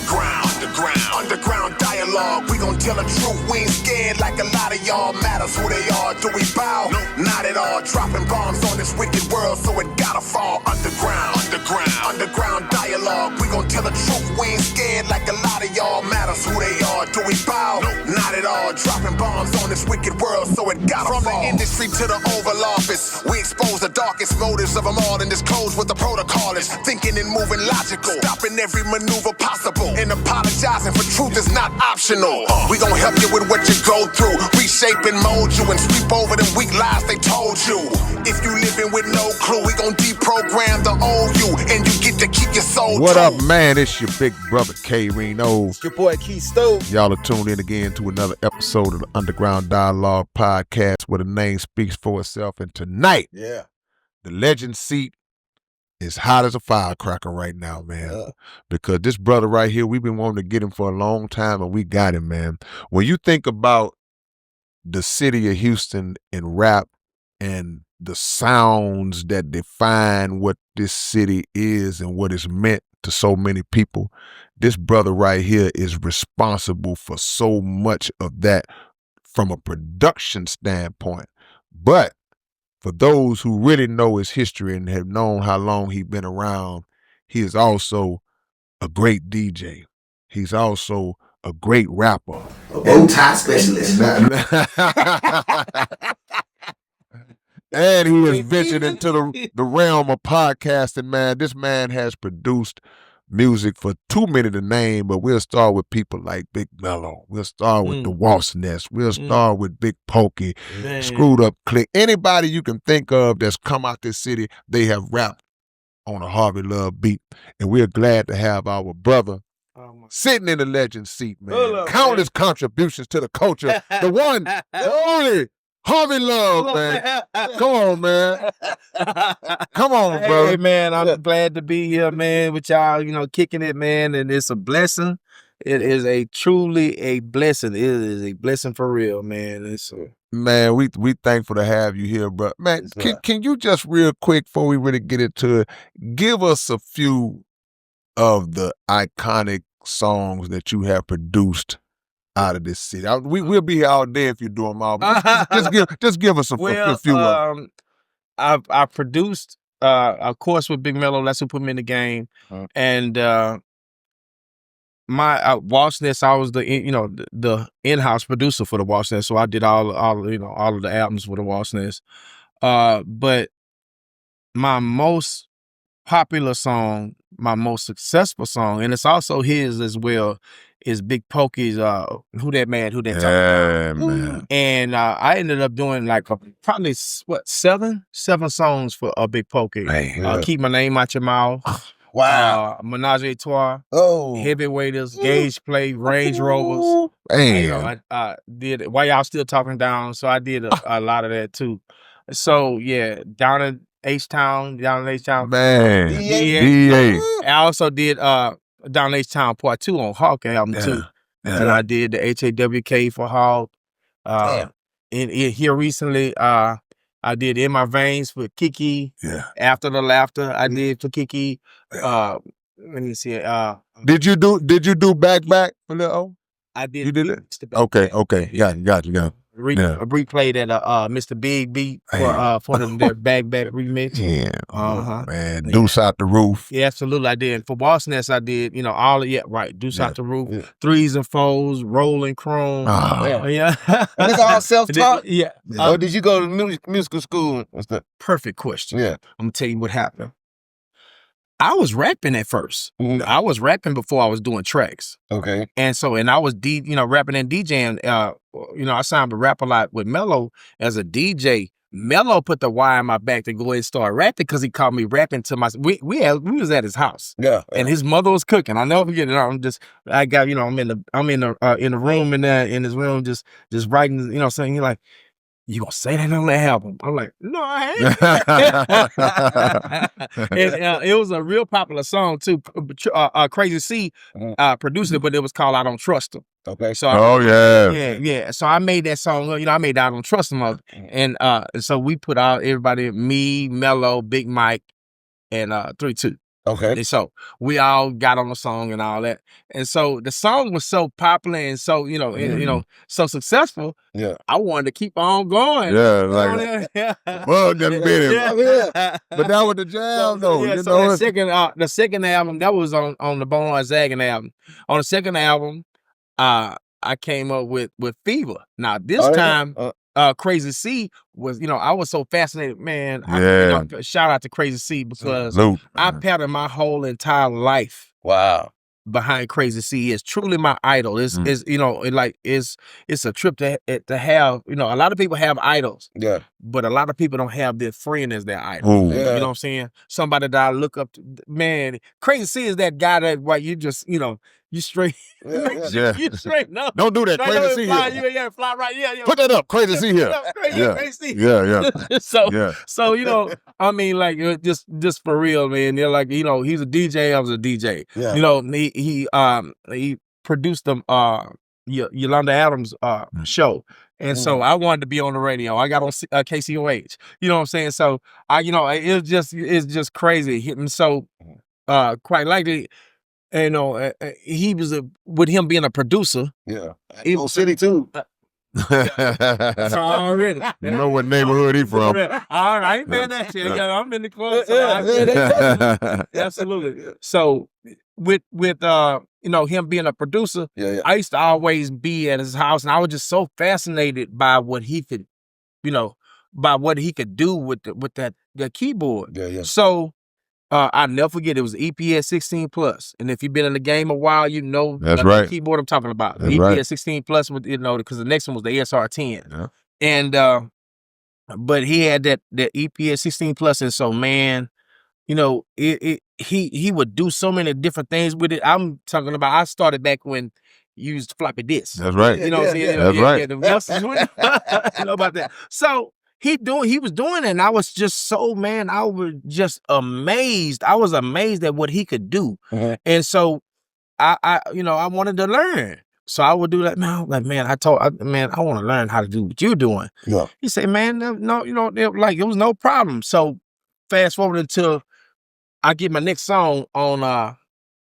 Underground dialogue. We gon' tell the truth. We ain't scared like a lot of y'all. Matters who they are. Do we bow? No, not at all. Dropping bombs on this wicked world, so it gotta fall. Underground dialogue. We gon' tell the truth. We ain't scared like a lot of y'all. Matters who they are. Do we bow? No, not at all. Dropping bombs on this wicked world, so it gotta fall. From the industry to the Oval Office, we expose the darkest motives of them all and disclose what the protocol is. Thinking and moving logical, stopping every maneuver possible, and apologizing for truth is not optional. We gon' help you with what you go through, reshape and mold you, and sweep over them weak lies they told you. If you living with no clue, we gon' deprogram the old you, and you get to keep your soul What true. up, man? It's your big brother, K. Reno. It's your boy, Keith Stove. Y'all are tuned in again to another episode of the Underground Dialogue Podcast, where the name speaks for itself. And tonight, Yeah. the legend seat is hot as a firecracker right now, man. Yeah. Because this brother right here, we've been wanting to get him for a long time, and we got him, man. When you think about the city of Houston and rap and the sounds that define what this city is and what it's meant to so many people, this brother right here is responsible for so much of that from a production standpoint. But for those who really know his history and have known how long he's been around, he is also a great DJ. He's also a great rapper. A bow tie specialist. And he has ventured into the realm of podcasting, man. This man has produced music for too many to name, but we'll start with people like Big Mello. We'll start with the Woss Ness. We'll start with Big Pokey, Screwed Up Click. Anybody you can think of that's come out this city, they have rapped on a Harvey Luv beat. And we're glad to have our brother sitting in the legend seat, man. Countless contributions to the culture. The one, the only Harvey Luv, man. Come on, man. Come on, bro. Hey, man, I'm glad to be here, man, with y'all, kicking it, man, and it's a blessing. It is truly a blessing. It is a blessing for real, man. Man, we thankful to have you here, bro. Man, can you just real quick, before we really get into it, give us a few of the iconic songs that you have produced out of this city? We'll be here all day if you do them all. Just give us a few of them. I produced, of course, with Big Mello. That's who put me in the game. And my Woss Ness, I was the in-house producer for the Woss Ness, so I did all of the albums with the Woss Ness. But my most popular song, my most successful song, and it's also his as well, is Big Pokey's Who That Man, Who That Yeah, man. And I ended up doing like probably seven songs for Big Pokey. Keep My Name Out Your Mouth. Wow. Menage a Trois. Oh. Heavyweights, Gauge Play, Range Rovers. Damn. I did While Y'all Still Talking Down, so I did a lot of that too. So yeah, down in Htown. Man. DA. I also did Down Htown Part 2 on Hawk album too. And I did the HAWK for Hawk. Here recently, I did In My Veins for Kiki. Yeah. After the Laughter, I did for Kiki. Let me see. Did you do back for Lil O? I did. You did it? Okay. Got you. Replayed at Mr. Big Beat for their back remix. Yeah, man. Deuce Out the Roof. Yeah, absolutely. I did. For Woss Ness, I did. Deuce Out the Roof, Threes and Foes, Rolling Chrome. And it's all self-taught. Yeah. Or did you go to musical school? What's that? Perfect question. Yeah. I'm gonna tell you what happened. I was rapping at first. I was rapping before I was doing tracks. Okay. And I was rapping and DJing. I signed to rap a lot with Mello as a DJ. Mello put the wire in my back to go ahead and start rapping because he called me rapping to my. We was at his house. Yeah. And his mother was cooking. I never forget it. I'm in the room in his room just writing. Saying like, you gonna say that on the album? I'm like, no, I ain't. And it was a real popular song too. Crazy C produced it, but it was called I Don't Trust Him. Okay. So yeah. So I made that song. I made I Don't Trust Him, and so we put out everybody, me, Mello, Big Mike, and 3-2. Okay. And so we all got on the song and all that. And so the song was so popular and so, so successful. Yeah. I wanted to keep on going. Yeah, like bug done bit him. Yeah. But that was the jam though. Yeah, you so know? the second album, that was on the Bonehard Zagging album. On the second album, I came up with Fever. Now this time, Crazy C was, I was so fascinated, man. Shout out to Crazy C because I patterned my whole entire life. Wow. Behind Crazy C is truly my idol. It's it's a trip to have. A lot of people have idols. Yeah. But a lot of people don't have their friend as their idol. Yeah. You know what I'm saying? Somebody that I look up to. Man, Crazy C is that guy that you just you straight. Yeah. You straight. No, don't do that. Crazy C fly, here. yeah, fly right. Yeah. Put that up. Crazy C here. Crazy. Yeah. So I mean, like just for real, man. They're like, he's a DJ. I was a DJ. Yeah. He produced them Yolanda Adams show. And so I wanted to be on the radio. I got on KCOH. You know what I'm saying? So it's just crazy. And so quite likely, he was with him being a producer. Yeah. Evil City too. Already. You know what neighborhood he from? All right, man. That shit. I'm in the club. So absolutely. So with him being a producer, I used to always be at his house, and I was just so fascinated by what he could, by what he could do with that keyboard. Yeah. So I'll never forget, it was EPS 16 plus. And if you've been in the game a while, that's right. The keyboard I'm talking about. That's EPS right. 16 plus with, because the next one was the SR 10. Yeah. And but he had that EPS 16 plus, and so man, he would do so many different things with it. I'm talking about, I started back when you used floppy disks. That's right. You know what I'm saying? That's right. The youngsters you know about that. So he was doing it, and I was just so, man, I was just amazed. I was amazed at what he could do. Mm-hmm. And so I wanted to learn. So I would do that. Man, I was like, man, I want to learn how to do what you're doing. Yeah. He said, man, no, like it was no problem. So fast forward until I get my next song on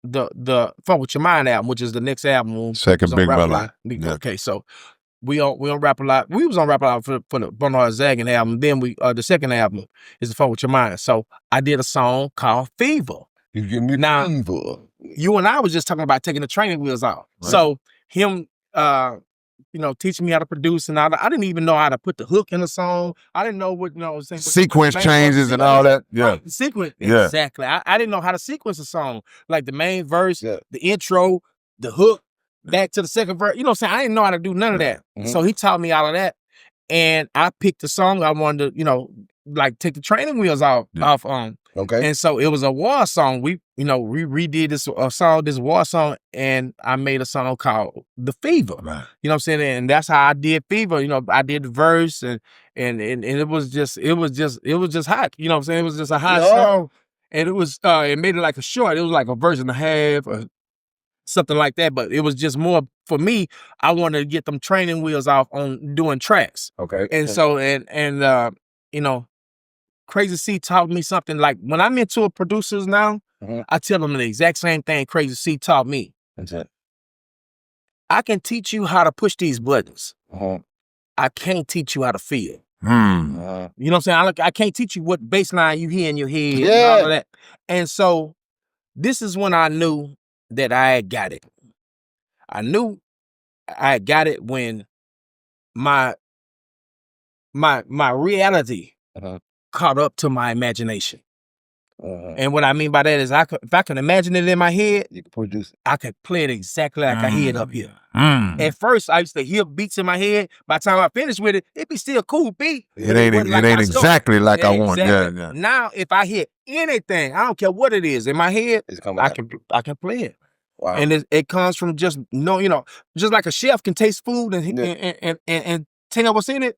the Funk With Your Mind album, which is the next album. Second Big Mello. Yeah. Okay, so we on Rap A Lot. We was on Rap A Lot for the Bonehard Zagging album. Then the second album is the Funk With Your Mind. So I did a song called Fever. You give me fever. You and I was just talking about taking the training wheels off. Right. So him, teaching me how to produce, and I didn't even know how to put the hook in the song. I didn't know what sequence changes and all that. Yeah, right, sequence. Yeah. Exactly. I didn't know how to sequence a song, like the main verse, the intro, the hook, back to the second verse. You know what I'm saying? I didn't know how to do none of that. Mm-hmm. So he taught me all of that, and I picked the song I wanted to, take the training wheels off on. Okay. And so it was a war song. We redid this war song, and I made a song called The Fever. Right. You know what I'm saying? And that's how I did Fever. I did the verse, and it was just hot. You know what I'm saying? It was just a hot song. And it was it made it like a short. It was like a verse and a half or something like that. But it was just more for me. I wanted to get them training wheels off on doing tracks. Okay. And so Crazy C taught me something. Like when I'm into producers now, I tell them the exact same thing Crazy C taught me. That's it. I can teach you how to push these buttons. I can't teach you how to feel. You know what I'm saying? I can't teach you what bass line you hear in your head and all of that. And so this is when I knew that I had got it. I knew I had got it when my reality caught up to my imagination. And what I mean by that is if I can imagine it in my head, you can produce it. I could play it exactly like I hear it up here. At first, I used to hear beats in my head. By the time I finished with it, it'd be still a cool beat. It ain't exactly like I want. Exactly. Yeah. Now, if I hear anything, I don't care what it is in my head, I can play it. Wow. And it comes from just just like a chef can taste food and tell what's in it.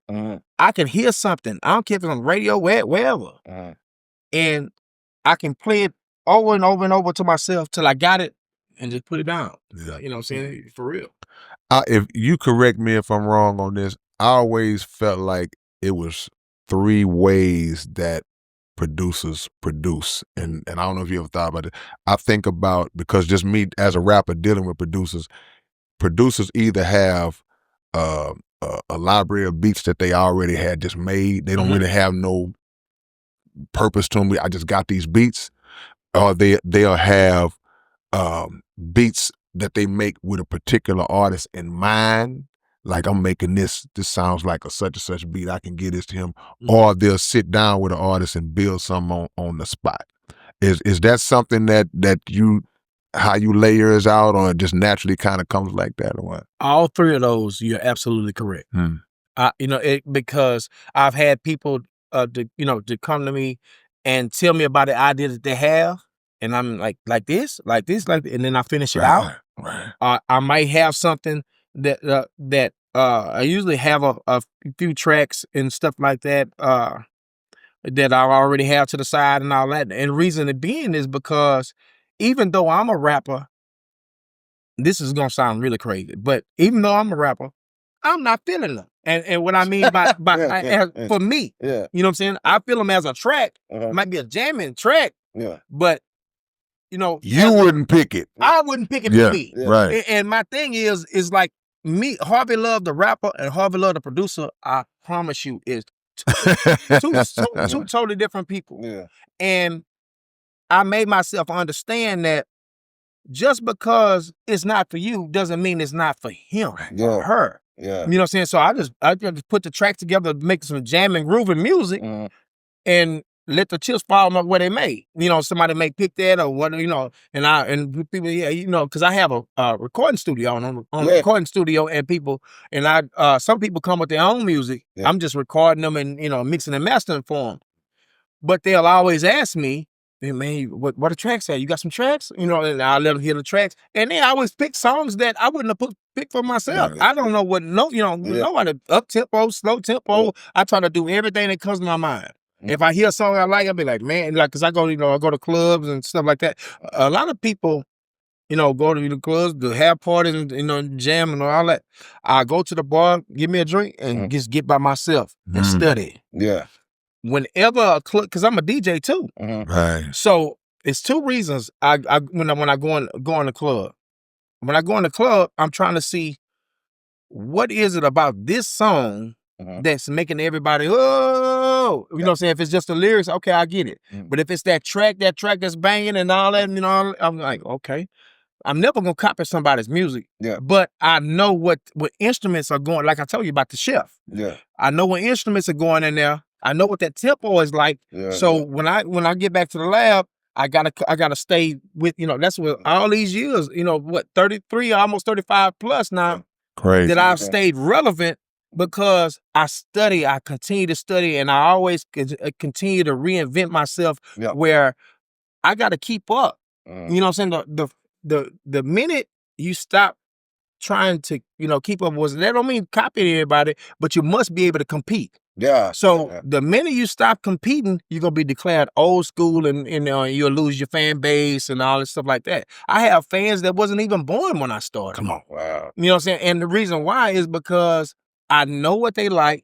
I can hear something. I don't care if it's on the radio, wherever. And I can play it over and over and over to myself till I got it and just put it down. Yeah. You know what I'm saying? For real. If you correct me if I'm wrong on this, I always felt like it was 3 ways that producers produce. And I don't know if you ever thought about it. I think about, because just me as a rapper dealing with producers either have a library of beats that they already had just made. They don't really have no purpose to them. I just got these beats. Or they'll have beats that they make with a particular artist in mind. Like, I'm making this sounds like a such and such beat, I can give this to him. Or they'll sit down with an artist and build something on the spot. Is that something that you, how you lay yours out, or it just naturally kind of comes like that, or what? All three of those, you're absolutely correct. Because I've had people to come to me and tell me about the idea that they have, and I'm like this, and then I finish it out. Right. I might have something that I usually have a few tracks and stuff like that that I already have to the side and all that. And the reason it being is because even though I'm a rapper, this is gonna sound really crazy, but even though I'm a rapper, I'm not feeling them. And what I mean by for me, you know what I'm saying? I feel them as a track. It might be a jamming track, but you wouldn't pick it. I wouldn't pick it for me. Right. And my thing is like me, Harvey Luv the rapper and Harvey Luv the producer, I promise you, is two totally different people. Yeah. And I made myself understand that just because it's not for you doesn't mean it's not for him or her. Yeah. You know what I'm saying? So I just put the track together, make some jamming, grooving music, and let the chips fall where they may. You know, somebody may pick that or what, and people, because I have a recording studio on a recording studio, and people, and some people come with their own music. I'm just recording them and, mixing and mastering for them. But they'll always ask me, "Hey, man, what the tracks at? You got some tracks?" And I'll let them hear the tracks. And they always pick songs that I wouldn't have picked for myself. I don't know what nobody up tempo, slow tempo. I try to do everything that comes to my mind. If I hear a song I like, I'll be like, man, because I go to clubs and stuff like that. A lot of people, go to the clubs, to have parties and, jam and all that. I go to the bar, give me a drink, and just get by myself and study. Yeah. Whenever a club, because I'm a DJ too. Right. So it's two reasons when I go in the club. When I go in the club, I'm trying to see what is it about this song that's making everybody, oh, you know what I'm saying? If it's just the lyrics, okay, I get it. But if it's that track that's banging and all that, I'm like, okay. I'm never gonna copy somebody's music. Yeah. But I know what instruments are going, like I told you about the chef. Yeah. I know what instruments are going in there. I know what that tempo is like. Yeah, so when I get back to the lab, I gotta stay with, that's what all these years, 33, almost 35 plus now. Crazy. That I've stayed relevant because I continue to study, and I always continue to reinvent myself where I gotta keep up. You know what I'm saying? The minute you stop trying to, keep up with, that don't mean copying everybody, but you must be able to compete. Yeah. So the minute you stop competing, you're gonna be declared old school, and you'll lose your fan base and all this stuff like that. I have fans that wasn't even born when I started. Come on. Wow. You know what I'm saying? And the reason why is because I know what they like,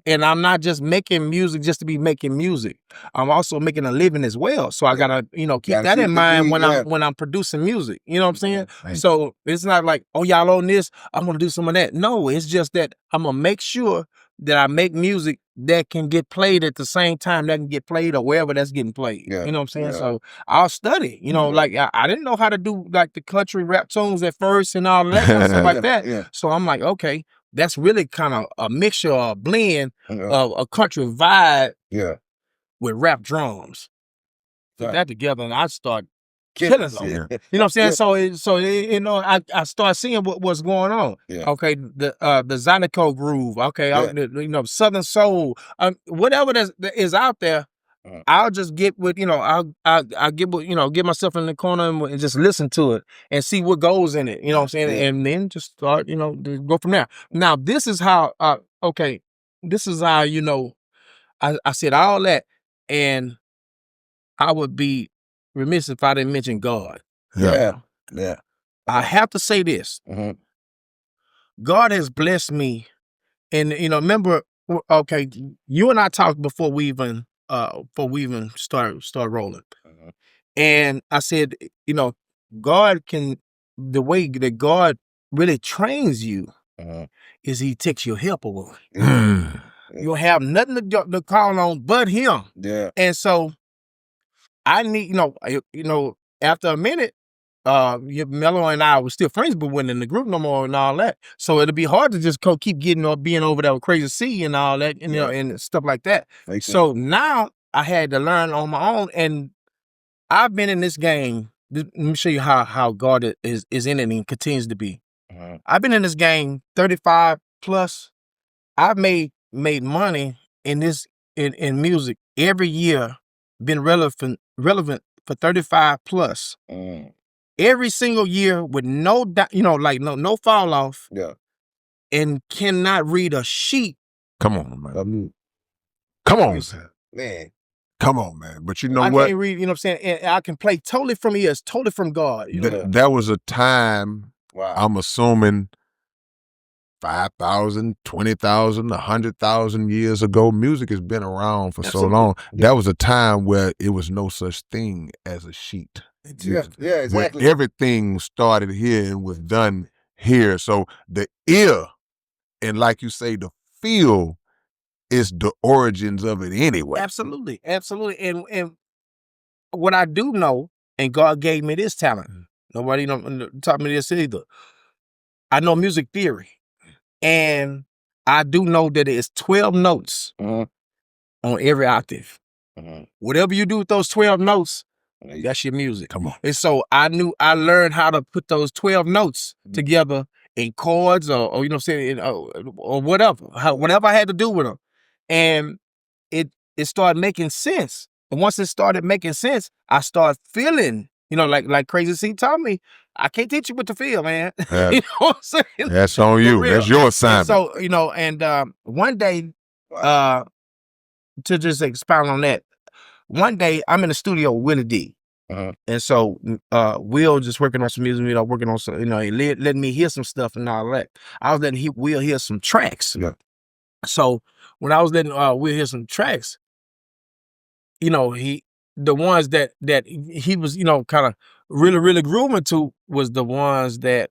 and I'm not just making music just to be making music. I'm also making a living as well. So I gotta, keep that in mind when I'm producing music. You know what I'm saying? Right. So it's not like, oh, y'all own this, I'm gonna do some of that. No, it's just that I'm gonna make sure that I make music that can get played at the same time that can get played or wherever that's getting played. Yeah. You know what I'm saying? Yeah. So I'll study. Like I didn't know how to do like the country rap tunes at first and all that kind of stuff like that. Yeah. So I'm like, okay, that's really kind of a mixture or a blend of a country vibe with rap drums. Put that together, and I start killing them. You know what I'm saying? So I start seeing what's going on. Yeah. Okay, the Zydeco groove. Okay, Southern soul. Whatever that is out there, I'll just get with I'll get with get myself in the corner and just listen to it and see what goes in it. You know what I'm saying? Yeah. And then just start to go from there. Now this is how this is how I said all that, and I would be remiss if I didn't mention God. Yeah. I have to say this. God has blessed me, and remember, okay, you and I talked before we even before we even start rolling. And I said, you know, God can, the way that God really trains you is he takes your help away. You don't have nothing to call on but him. Yeah. And so I need, you know, after a minute, Mello and I were still friends, but wasn't in the group no more and all that. So it'll be hard to just keep getting or being over there with Crazy C and all that, and, you know, and stuff like that. So now I had to learn on my own, and I've been in this game. Let me show you how God is in it and continues to be. I've been in this game 35 plus. I've made money in this in music every year, been relevant for 35 plus. Every single year with no fall off. Yeah. And cannot read a sheet. Come on, man. Come on, man. Come on, man. But you know I what? can't read, you know what I'm saying? And I can play totally from ears, totally from God. You know? That was a time, wow. I'm assuming 5,000, 20,000, 100,000 years ago. Music has been around for so long. That was a time where it was no such thing as a sheet. Yeah, exactly. Where everything started here and was done here. So the ear, and like you say, the feel is the origins of it anyway. Absolutely. And what I do know, and God gave me this talent. Nobody taught me this either. I know music theory. And I do know that it's 12 notes on every octave. Whatever you do with those 12 notes, that's your music. Come on. And so I learned how to put those 12 notes together in chords or you know what I'm saying, or whatever. Whatever I had to do with them. And it started making sense. And once it started making sense, I started feeling, you know, like Crazy C taught me, I can't teach you what to feel, man. You know what I'm saying? That's on you. That's your assignment. So, you know, and one day, to just expound on that, one day I'm in the studio with Willie D. And so Will just working on some music, you know, working on some, you know, he letting me hear some stuff and all that. I was letting Will hear some tracks. Yeah. So when I was letting Will hear some tracks, you know, the ones that he was, you know, kind of really grooming to was the ones that,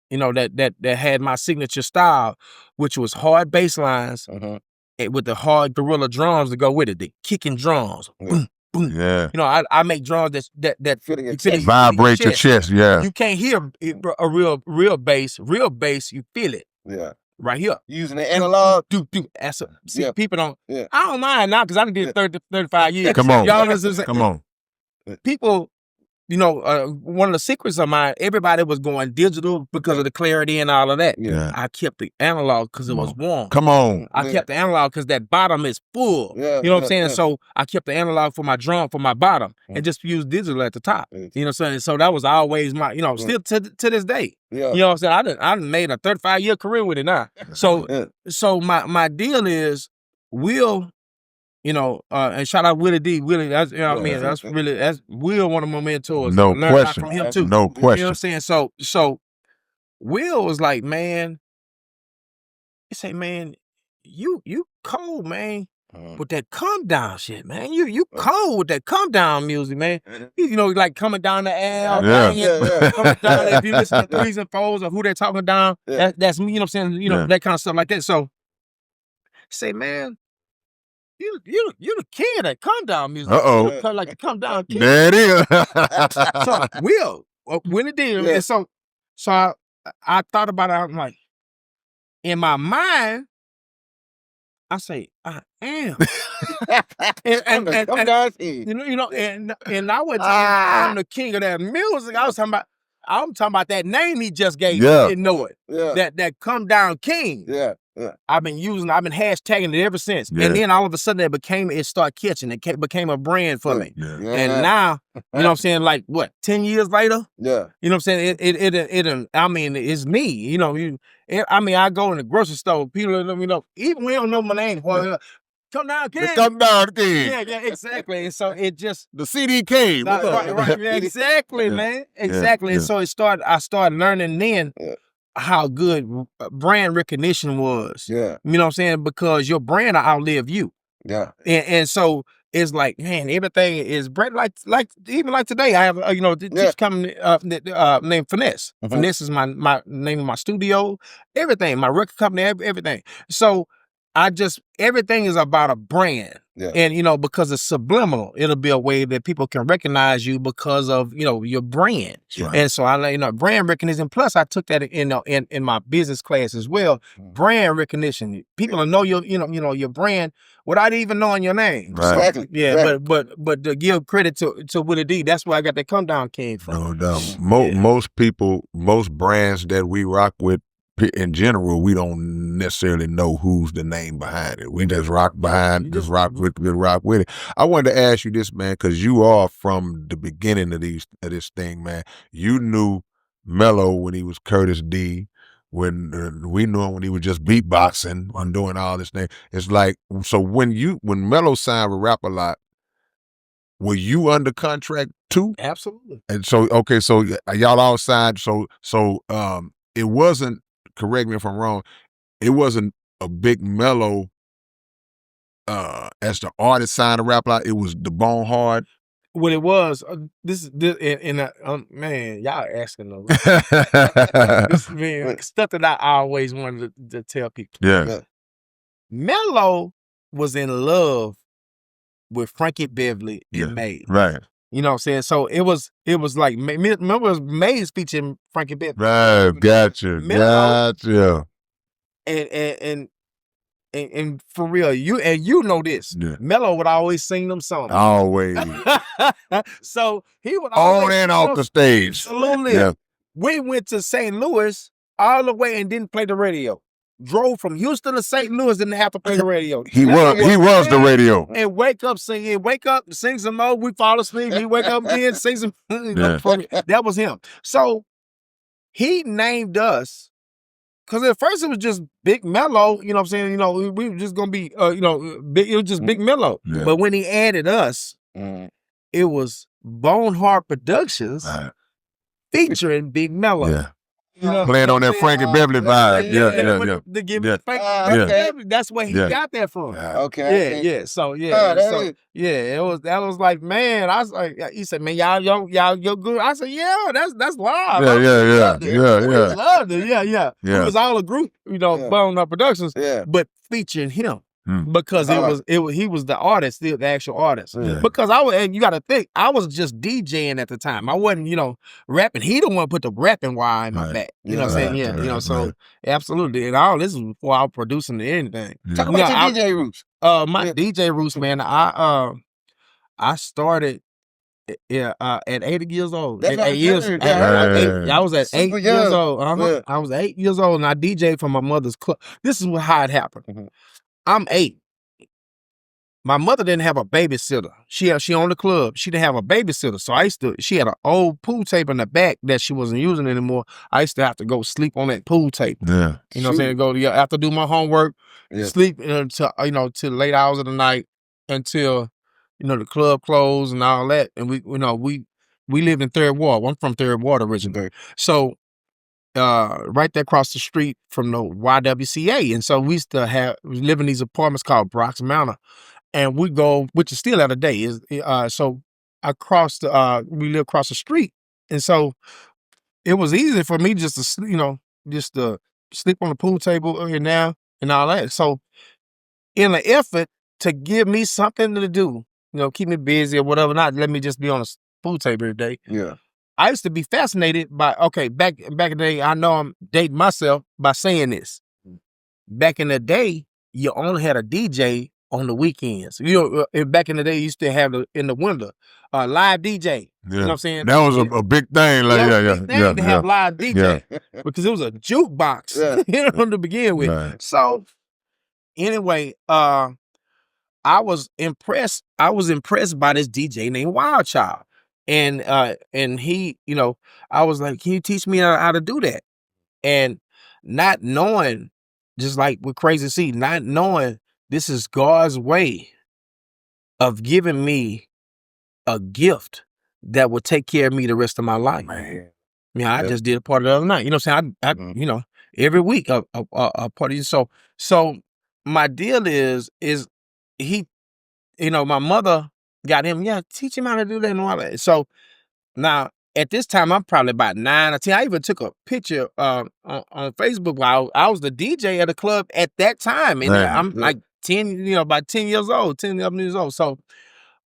you know, that had my signature style, which was hard bass lines with the hard gorilla drums to go with it, the kicking drums. Boom, boom. Yeah. You know, I make drums that vibrate your chest. Yeah. You can't hear a real bass. Real bass, you feel it. Yeah. Right here. Using the analog. See, people don't. Yeah. I don't mind now because I done did 30, 35 years. Come on. Y'all listen. Come on. People, you know, one of the secrets of mine, everybody was going digital because of the clarity and all of that. Yeah. I kept the analog because it was warm. Come on. I kept the analog because that bottom is full. Yeah, you know what I'm saying? So I kept the analog for my drum, for my bottom, and just used digital at the top. You know what I'm saying? So that was always my, you know, still to this day. Yeah. You know what I'm saying? I done made a 35-year career with it now. So my deal is, Will, you know, and shout out Willie D. Willie, that's, you know what I mean? That's Will, one of my mentors. No Learned question. from him too. No question. You know what I'm saying? So Will was like, man, he say, man, you cold, man. With that come down shit, man. You cold with that come down music, man. You know, like coming down the aisle. Coming down, if you listen to threes and fours or who they're talking down, that's me, you know what I'm saying? You know, that kind of stuff like that. So say, man, you the king of that come down music. Like the come down king. There it is. So Will, when it did, and so I thought about it, I'm like, in my mind, I say, I am. and you know, and I wasn't talking about I'm the king of that music. I'm talking about that name he just gave me. I didn't know it. That come down king. I've been hashtagging it ever since. And then all of a sudden it started catching. It became a brand for me. And now, you know what I'm saying, like what, 10 years later? Yeah. You know what I'm saying? It I mean, it's me. You know, I go in the grocery store, people, you know, even we don't know my name. Come down, king. Come down, king. Yeah, exactly. And so it just the CD came. Right, yeah, exactly, man. Exactly. And so I started learning then how good brand recognition was. Yeah. You know what I'm saying? Because your brand will outlive you. Yeah. And so it's like, man, everything is brand like even like today. I have just coming named Finesse. Finesse is my name of my studio. Everything, my record company, everything. So everything is about a brand. Yeah. And because it's subliminal, it'll be a way that people can recognize you because of your brand. Right. And so brand recognition. Plus, I took that in my business class as well. Brand recognition. People will know your brand without even knowing your name. Right. Exactly. Yeah, Exactly. but to give credit to Willie D, that's where I got that come down came from. No doubt. Most people, most brands that we rock with in general, we don't necessarily know who's the name behind it. We just rock with it. I wanted to ask you this, man, because you are from the beginning of this thing, man. You knew Mello when he was Curtis D. When we knew him when he was just beatboxing and doing all this thing. It's like, so when Mello signed with Rap A Lot, were you under contract too? Absolutely. And so, okay, so y'all all signed. So it wasn't, correct me if I'm wrong, it wasn't a Big Mello as the artist signed to Rap A Lot. It was the Bonehard. What it was, man, y'all asking them. This man, stuff that I always wanted to tell people. Yeah. Mello was in love with Frankie Beverly and Maze. Right. You know what I'm saying? So it was like, remember it was Maze featuring Frankie Beverly. Right. Gotcha. Mello, Gotcha. And for real, you know this. Yeah. Mello would always sing them songs. Always. So he would always On and off the stage. Absolutely. Yeah. We went to St. Louis all the way and didn't play the radio. Drove from Houston to St. Louis, didn't have to play the radio. He was the radio. And wake up, sing some more. We fall asleep. He wake up again, sing some. That was him. So he named us. Because at first it was just Big Mello, you know what I'm saying? We were just going to be, it was just Big Mello. Yeah. But when he added us, it was Bonehard Productions featuring Big Mello. Yeah. You know, playing on that Frankie Beverly vibe. Yeah. To give Yeah. Frankie Beverly, that's where he got that from. Okay. Yeah. So that was like, man, I was like, he said, man, y'all good. I said, yeah, that's live. Yeah. We loved it. Yeah. It was all a group, Bonehard Productions, but featuring him. Because he was the artist, the actual artist. Yeah. Because and you got to think, I was just DJing at the time. I wasn't, rapping. He the one put the rapping wire in my back. You know what I'm saying? Yeah. So absolutely. And all this was before I was producing anything. Talk about your DJ roots. My DJ roots, man. I started at 8 years old. That's 8 years. I was at 8 years old. I was 8 years old, and I DJed from my mother's club. This is how it happened. I'm 8. My mother didn't have a babysitter. She owned a club. She didn't have a babysitter. So she had an old pool table in the back that she wasn't using anymore. I used to have to go sleep on that pool table. Yeah. You know what I'm saying? After do my homework, sleep till late hours of the night until, the club closed and all that. And we lived in Third Ward. I'm from Third Ward originally. So right there across the street from the YWCA. And so we used to live in these apartments called Brock's Manor. And we go, which is still out of date. So we live across the street. And so it was easy for me just to sleep on the pool table here now and all that. So in an effort to give me something to do, keep me busy or whatever, not let me just be on a pool table every day. Yeah. I used to be fascinated by, back in the day, I know I'm dating myself by saying this. Back in the day, you only had a DJ on the weekends. Back in the day, you used to have in the winter, live DJ. You know what I'm saying? That was a big thing. To have live DJ because it was a jukebox to begin with. Right. So anyway, I was impressed. I was impressed by this DJ named Wild Child. And he, I was like, can you teach me how to do that? And not knowing, just like with Crazy C, not knowing this is God's way of giving me a gift that will take care of me the rest of my life. Man. I just did a part of the other night. You know what I'm saying? I every week a part of you. So my deal is he my mother got him, teach him how to do that and all that. So now at this time, I'm probably about 9 or 10. I even took a picture on Facebook while I was the DJ at a club at that time. And I'm like 10, about 10 years old, 10, 11 years old. So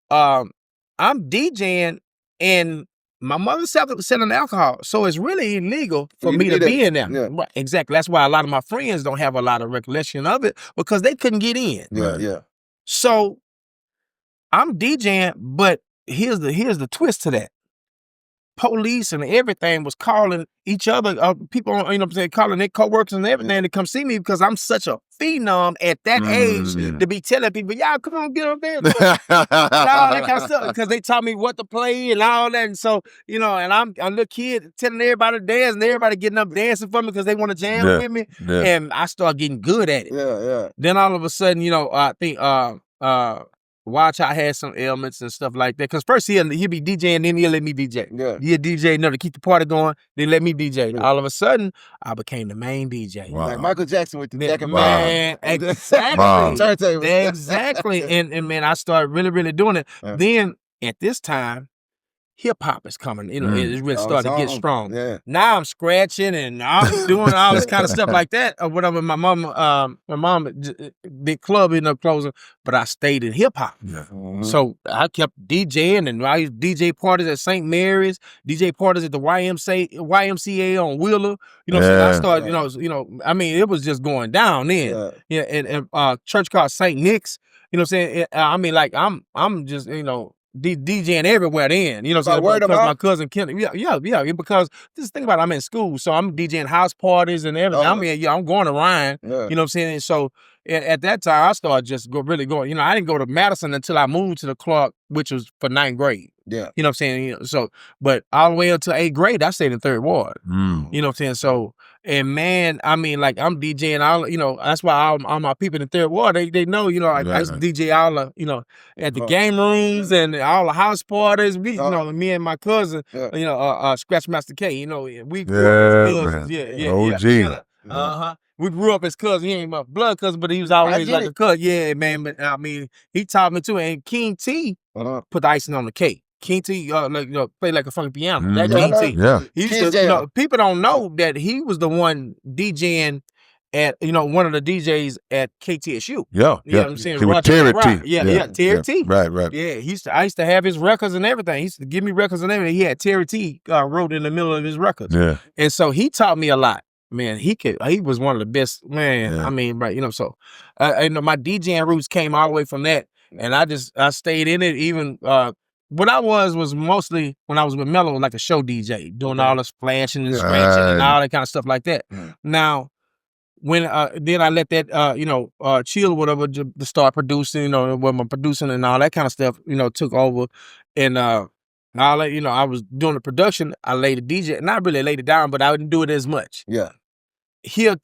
I'm DJing and my mother's selling alcohol. So it's really illegal for me to be in there. Yeah. Right, exactly. That's why a lot of my friends don't have a lot of recollection of it because they couldn't get in. Yeah. So I'm DJing, but here's the twist to that. Police and everything was calling each other, people, calling their coworkers and everything to come see me because I'm such a phenom at that age to be telling people, y'all come on, get up there. And all that kind of stuff because they taught me what to play and all that. And so, and I'm a little kid telling everybody to dance and everybody getting up dancing for me because they want to jam with me. Yeah. And I start getting good at it. Yeah. Then all of a sudden, I think Watch I had some ailments and stuff like that. Because first he'll be DJing, then he'll let me DJ. Yeah. He'll DJ, to keep the party going, then let me DJ. Yeah. All of a sudden, I became the main DJ. Wow. Like Michael Jackson with the Jack and Man, exactly. Turntable. Exactly. And man, I started really, really doing it. Yeah. Then at this time, hip hop is coming, it really started to get strong. Yeah. Now I'm scratching and I'm doing all this kind of stuff like that or whatever. My mom, the club ended up closing, but I stayed in hip hop. Yeah. Mm-hmm. So I kept DJing and I used DJ parties at St. Mary's, DJ parties at the YMCA on Wheeler. So I started, it was just going down then. Yeah. And church called St. Nick's. I'm just, DJing everywhere then, because my cousin Kenny, because this thing about it, I'm in school, so I'm DJing house parties and everything. I'm going around, So at that time, I started just really going. I didn't go to Madison until I moved to the Clark, which was for 9th grade. Yeah, So, but all the way up to 8th grade, I stayed in 3rd Ward. So. And man, I'm DJing all, that's why all my people in the 3rd Ward, they know, I used to DJ all at the game rooms and all the house parties. We, me and my cousin, Scratch Master K, we grew up as cousins. OG. We grew up as cousins. He ain't my blood cousin, but he was always like a cousin. Yeah, man. But he taught me too. And King T put the icing on the cake. King T, play like a funky piano. That King T. Yeah. He used to, people don't know that he was the one DJing at, one of the DJs at KTSU. Yeah. You know what I'm saying? He was Terry T. Yeah, Terry T. Right. Yeah, I used to have his records and everything. He used to give me records and everything. He had Terry T wrote in the middle of his records. Yeah. And so he taught me a lot. Man, he was one of the best, man. Yeah. So my DJing roots came all the way from that. And I stayed in it even, what I was mostly, when I was with Mello, like a show DJ, doing all this flashing and scratching and all that kind of stuff like that. Now, when then I let that, chill, whatever, to start producing, when I'm producing and all that kind of stuff, took over. And I was doing the production, I laid the DJ, not really laid it down, but I didn't do it as much. Yeah. Here,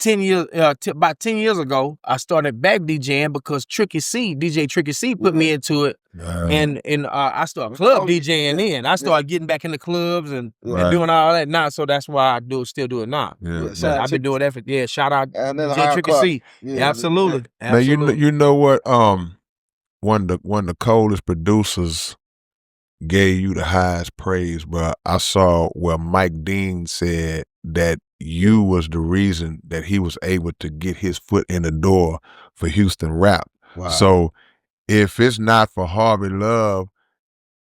about 10 years ago, I started back DJing because DJ Tricky C put me into it. And I started club DJing then. I started getting back in the clubs and doing all that now. So that's why I still do it now. Yeah. So I've been doing that for, shout out DJ Tricky C. Yeah, absolutely. Man, you know what? One of the coldest producers gave you the highest praise, bro. I saw where Mike Dean said that you was the reason that he was able to get his foot in the door for Houston rap. Wow. So if it's not for Harvey Luv,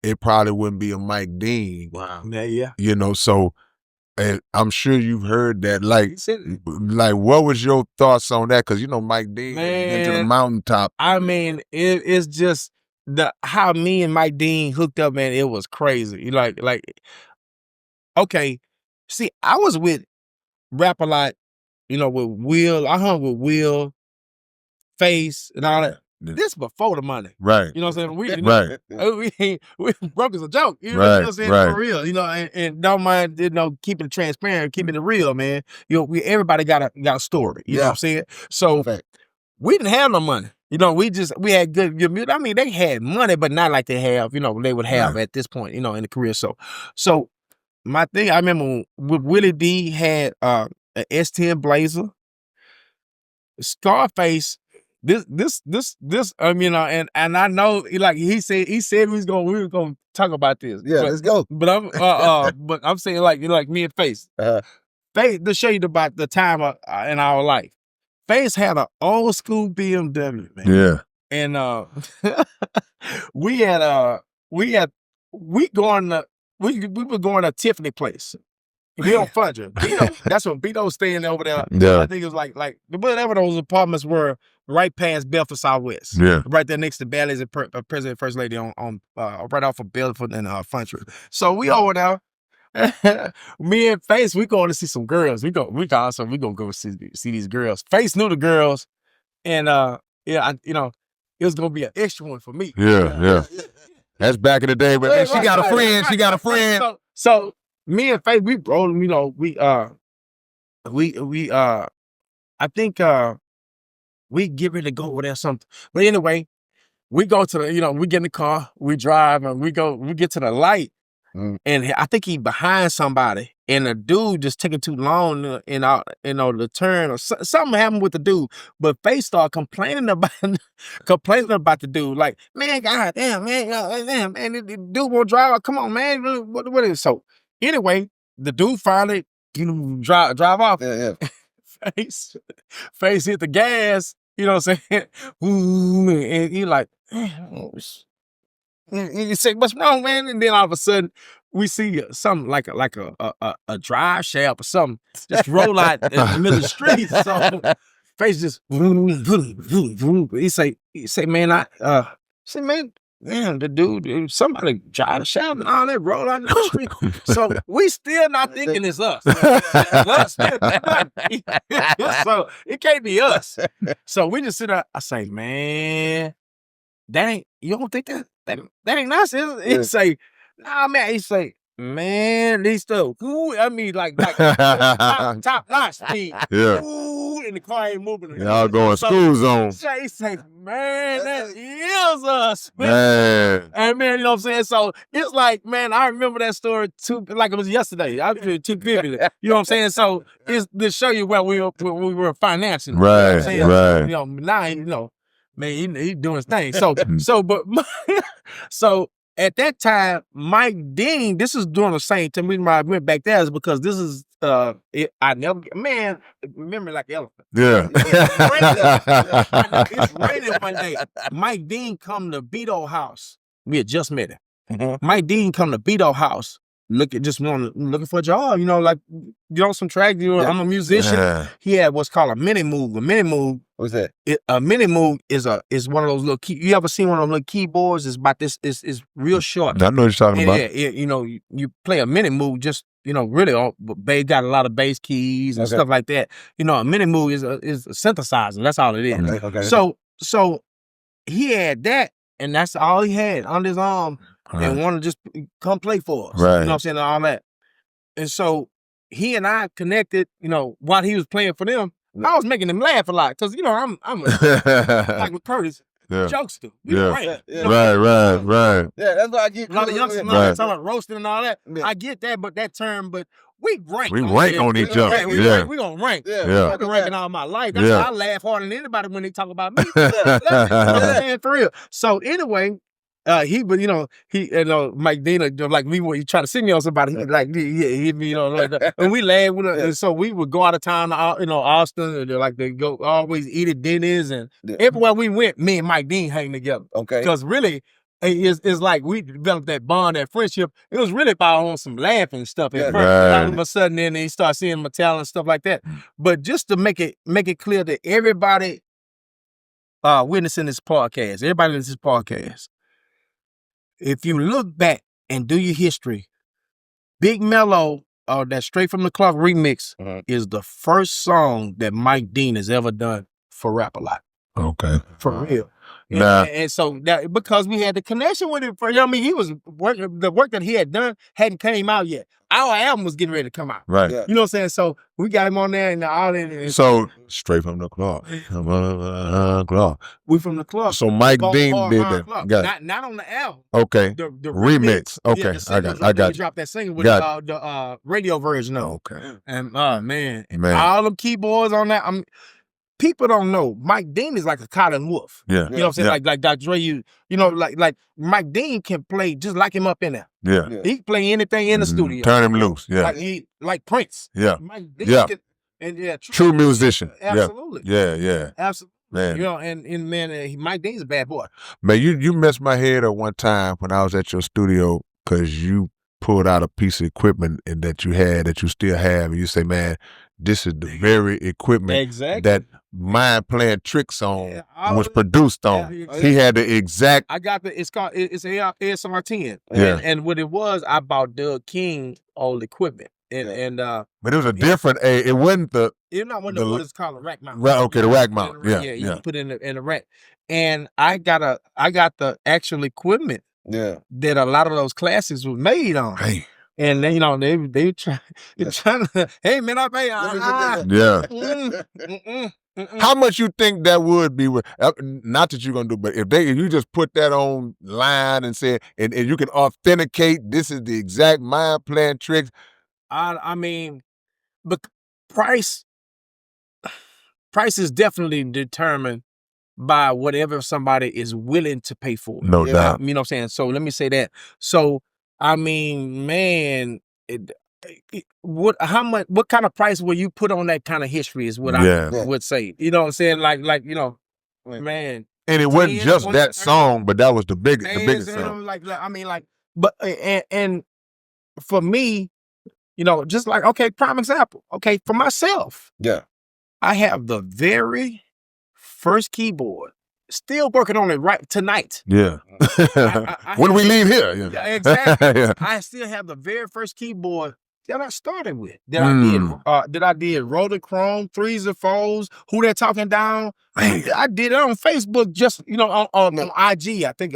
it probably wouldn't be a Mike Dean. Wow. Yeah. So I'm sure you've heard that. Like what was your thoughts on that? Because Mike Dean went to the mountaintop. It's just how me and Mike Dean hooked up, man. It was crazy. Okay. See, I was with Rap a Lot, with Will. I hung with Will, Face, and all that. This before the money. Right. You know what I'm saying? We broke as a joke. You know what I'm saying? For real. And don't mind, keeping it transparent, keeping it real, man. Everybody got a story. You know what I'm saying? So we didn't have no money. We had good music. They had money, but not like they have, they would have at this point, in the career. So my thing, I remember with Willie D had an S10 Blazer. Scarface I mean, and I know, like he said we was gonna talk about this. Yeah, let's go. But I'm saying like me and Face. Face, to show you about the time in our life. Face had an old school BMW, man. Yeah. And we were going to Tiffany place. We on Fudger. That's when Beto staying over there. Yeah. I think it was like whatever those apartments were, right past Belford Southwest. Yeah. Right there next to Bally's and President First Lady on right off of Belford and Fudger. So we over there. Me and Face, we going to see some girls. We gonna go see these girls. Face knew the girls, and it was gonna be an extra one for me. Yeah. That's back in the day, but she got a friend. She got a friend. So me and Faith, we rolling. I think we get ready to go over there something. But anyway, we go to the, we get in the car, we drive, and we get to the light. And I think he behind somebody, and the dude just taking too long the turn, or something happened with the dude. But Face started complaining about the dude, like, man, god damn, man, the dude won't drive. Come on, man, what is it? So anyway, the dude finally drive off. Yeah. Face hit the gas. You know what I'm saying? And he like, you say, what's wrong, man? And then all of a sudden, we see something like a drive shaft or something just roll out in the middle of the street. So Face just, he say, man, man, the dude, somebody drive the shaft and all that roll out in the street. So we still not thinking it's us. So it can't be us. So we just sit there. I say, man, you don't think that ain't us, is it? He say, nah, man. He say, man, these stuff, I mean, like top notch speed. Yeah. Ooh, and the car ain't moving. Y'all going school zone. He say, man, that is us, Man. And man, you know what I'm saying? So it's like, man, I remember that story too, like it was yesterday. I feel too vividly. You know what I'm saying? So it's to show you where we were financing. Right, You know what I'm saying? right. Now, man, he doing his thing. So at that time, Mike Dean, this is during the same time. The reason why I went back there is because this is I never, man, remember like the elephant. Yeah. It's raining one day. Mike Dean come to Beto house. We had just met him. Mm-hmm. Mike Dean come to Beto house. Looking for a job, some track. I'm a musician. Yeah. He had what's called a mini move. A mini move. What's that? A mini move is one of those little you ever seen one of those little keyboards? It's about this. It's real short. I know what you're talking about. Yeah, you play a mini move. Just really, bass got a lot of bass keys and stuff like that. A mini move is a synthesizer. That's all it is. Okay. So he had that, and that's all he had on his arm. Right. And want to just come play for us. Right. You know what I'm saying? All that. And so he and I connected, while he was playing for them. I was making him laugh a lot because, I'm like with Curtis, jokester. Right. Yeah, that's what I get. A lot of youngsters talking about roasting and all that. Yeah. I get that, but that term, but we rank. We rank on each other. We gonna rank. Yeah. I've been ranking all my life. That's why I laugh harder than anybody when they talk about me. Man, for real. So anyway, Mike Dean, like me when he try to send me on somebody, he'd be, like that. And we laugh with and so we would go out of town to, Austin, and they go always eat at Denny's, and everywhere we went, me and Mike Dean hang together. Okay. Because really, it's like we developed that bond, that friendship. It was really about on some laughing stuff at first. All of a sudden, then he started seeing my talent and stuff like that. But just to make it clear to everybody witnessing this podcast, if you look back and do your history, Big Mello, that Straight From the Clock remix is the first song that Mike Dean has ever done for Rap-A-Lot. Okay. For real. And so that because we had the connection with him, he was working, the work that he had done hadn't came out yet. Our album was getting ready to come out. Right. Yeah. You know what I'm saying? So we got him on there and all that. So Straight From the Clock. We from the club. So Mike Dean did that. Got not on the album. Okay. The remix. Okay. I got you. Dropped that single with the radio version of. Okay. And man, all them keyboards on that. people don't know, Mike Dean is like a Cotton Wolf. Yeah. You know what I'm saying? Like Dr. Dre, you know, like Mike Dean can play just like him up in there. Yeah. He can play anything in the studio. Turn him loose. Yeah. Like Prince. Yeah. Mike Dean Yeah. can, and True musician. Absolutely. Yeah. Absolutely. Man. You know, and man, Mike Dean's a bad boy. Man, you messed my head up one time when I was at your studio because you pulled out a piece of equipment and that you still have, and you say, man, this is the very equipment that Mind Playing Tricks on was produced on. He had the exact. I got it's ASR 10. Yeah. And what it was, I bought Doug King old equipment. But it was a different it wasn't the. It's not one of what it's called a rack mount. Right, okay, the rack mount. Yeah. You can put it in a rack. And I got the actual equipment that a lot of those classics was made on. Hey. And then, you know, they trying to, hey man, I pay. How much you think that would be? Not that you're gonna do, but if you just put that on line and say, and you can authenticate this is the exact Mind Playing Tricks. I mean, but price is definitely determined by whatever somebody is willing to pay for it. No doubt. You know what I'm saying? So let me say that. So I mean, man, what kind of price will you put on that kind of history is what I would say. You know what I'm saying? Like you know, man. And it wasn't just that song, but that was the biggest song. But for me, you know, just like, okay, prime example. Okay, for myself. Yeah. I have the very first keyboard. Still working on it right tonight. Yeah. When we leave here. Yeah, exactly. I still have the very first keyboard that I started with. That I did Roller Chrome, 3s and 4s, Who They're Talking Down. I did it on Facebook, just, you know, on IG, I think.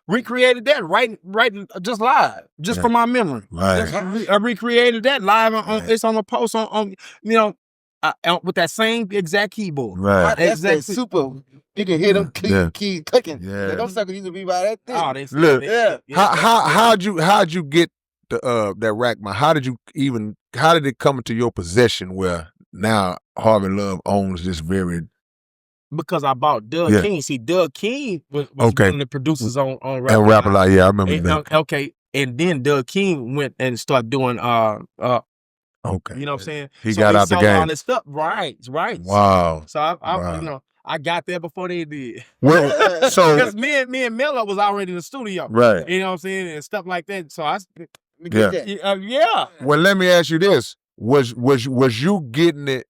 Recreated that right just live, just from my memory. Right. I recreated that live it's on a post on you know, with that same exact keyboard. Right. That's that super. You can hear them key clicking. Yeah. Those suckers used to be by that thing. Oh, they look. Yeah. How'd you get that rack mount? How did it come into your possession where now Harvey Luv owns this very? Because I bought Doug King. See, Doug King was one of the producers on Rap. And Rap a Lot, yeah, I remember that. Okay, and then Doug King went and started doing okay, you know what I'm saying? He got out the game. All this stuff, right. Wow. So I you know, I got there before they did. Well, so because me and Mello was already in the studio, right? You know what I'm saying, and stuff like that. So yeah. Well, let me ask you this: was you getting it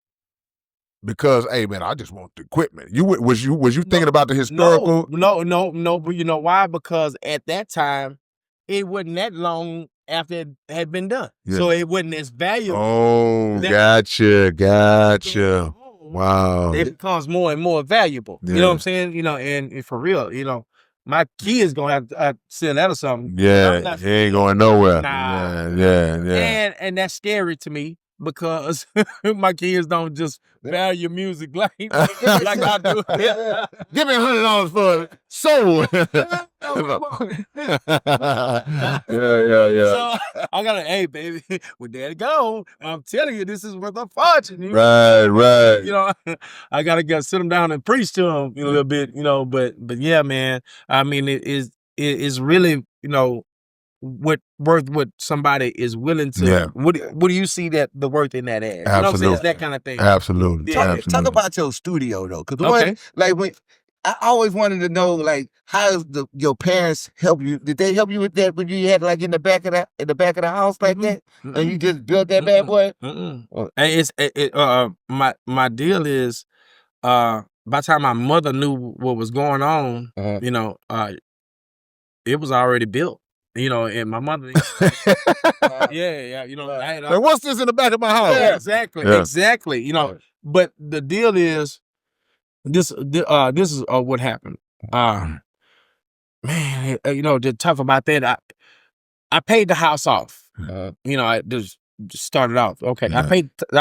because, hey man, I just want the equipment? Was you thinking about the historical? No. But you know why? Because at that time, it wasn't that long after it had been done, so it wasn't as valuable. Oh, gotcha. Wow. It becomes more and more valuable. You know what I'm saying? You know, and for real, you know, my kids gonna have to send that or something. Yeah, he ain't going nowhere. Nah. Yeah. And that's scary to me because my kids don't just value music like I do. Give me $100 for it. Sold. Yeah. So I gotta, hey baby, with Daddy gone, I'm telling you, this is worth a fortune. Right. You know, I gotta sit them down and preach to them a little bit, you know. But yeah, man. I mean, it is really, you know, what somebody is willing to. Yeah. What do you see that the worth in that as? Absolutely. You know what I'm saying? It's that kind of thing. Absolutely. Talk about your studio though, because I always wanted to know, like, how your parents help you? Did they help you with that when you had like in the back of the house like that, and you just built that bad boy? And my deal is, by the time my mother knew what was going on, you know, it was already built. You know, and my mother, you know, like, what's this in the back of my house? Yeah, exactly. You know, but the deal is, this is what happened. Man, you know, the tough about that, I paid the house off. You know, I just started off. Okay, I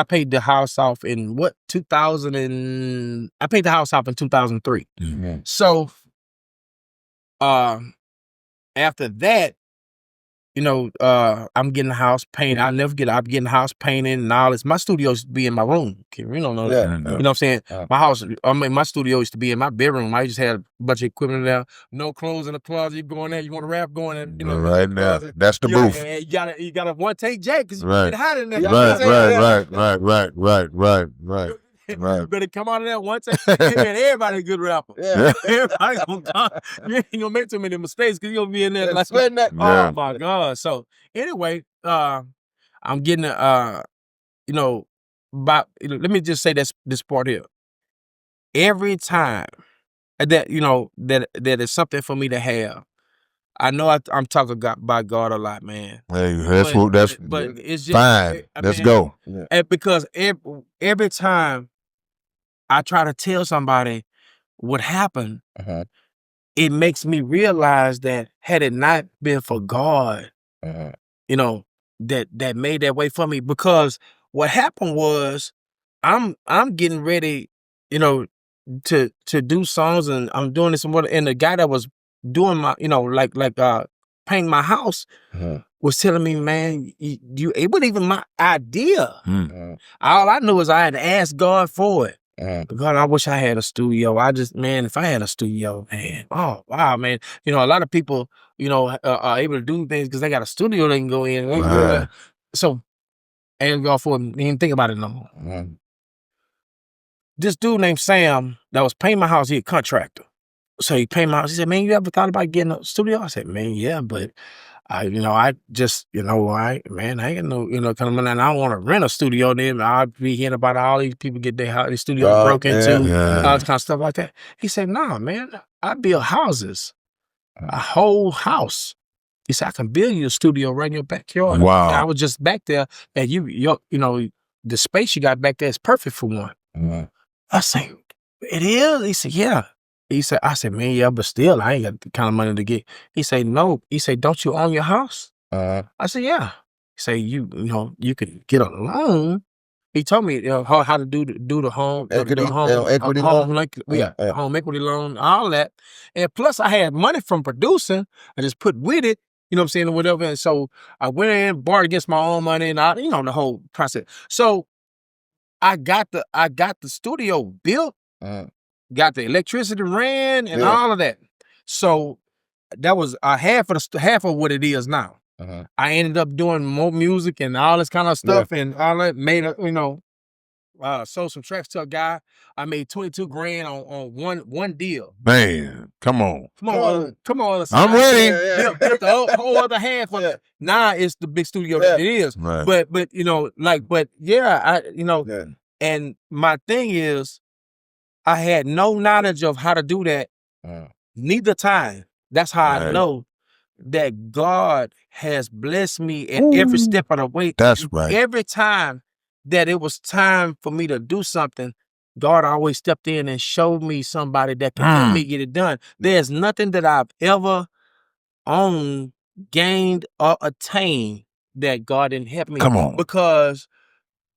paid the house off in 2000 I paid the house off in 2003. Mm-hmm. So, after that, I'm getting the house painted. I'm getting the house painted and all this. My studio used to be in my room. You don't know that. You know what I'm saying? My studio used to be in my bedroom. I just had a bunch of equipment there. No clothes in the closet. You go in there, you want to rap, go in there. Right now. That's the booth. You got a one-take jack because you get hot in there. Right. You better come out of there one time. Everybody a good rapper. Everybody gonna come. You ain't gonna make too many mistakes because you're gonna be in there like sweating that. Oh my God. So anyway, I'm getting let me just say this part here. Every time that that is something for me to have. I know I'm talking about God a lot, man. Hey, but it's just fine. Let's go. Because every time I try to tell somebody what happened, it makes me realize that had it not been for God, that made that way for me. Because what happened was I'm getting ready, to do songs, and I'm doing this and the guy that was doing my, painting my house was telling me, man, it wasn't even my idea. All I knew is I had to ask God for it. God, I wish I had a studio. If I had a studio, man, oh wow, man. A lot of people, are able to do things because they got a studio they can go in. So, ask God for it, didn't even think about it no more. This dude named Sam that was painting my house, he a contractor. So he painted my house. He said, man, you ever thought about getting a studio? I said, man, yeah, but I ain't got no, kind of money, and I don't want to rent a studio. Then I'd be hearing about all these people get their studio broke into, all this kind of stuff like that. He said, nah, man, I build houses, a whole house. He said, I can build you a studio right in your backyard. Wow. I was just back there, and the space you got back there is perfect for one. I said, it is? He said, yeah. I said, man, yeah, but still, I ain't got the kind of money to get. He said, no. He said, don't you own your house? I said, yeah. He said, you could get a loan. He told me how to do the home equity, home equity loan, all that. And plus, I had money from producing. I just put with it, you know what I'm saying, or whatever. And so I went in, borrowed against my own money, and the whole process. So I got the studio built. Got the electricity ran and all of that. So that was half of what it is now. I ended up doing more music and all this kind of stuff and all that. Made sold some tracks to a guy. I made $22,000 on one deal. Man, come on. I'm ready. The whole other half of it. Now it's the big studio that it is. Right. And my thing is, I had no knowledge of how to do that. Neither time. That's how I know that God has blessed me at every step of the way. That's right. Every time that it was time for me to do something, God always stepped in and showed me somebody that can help me get it done. There's nothing that I've ever owned, gained, or attained that God didn't help me. Come on. Because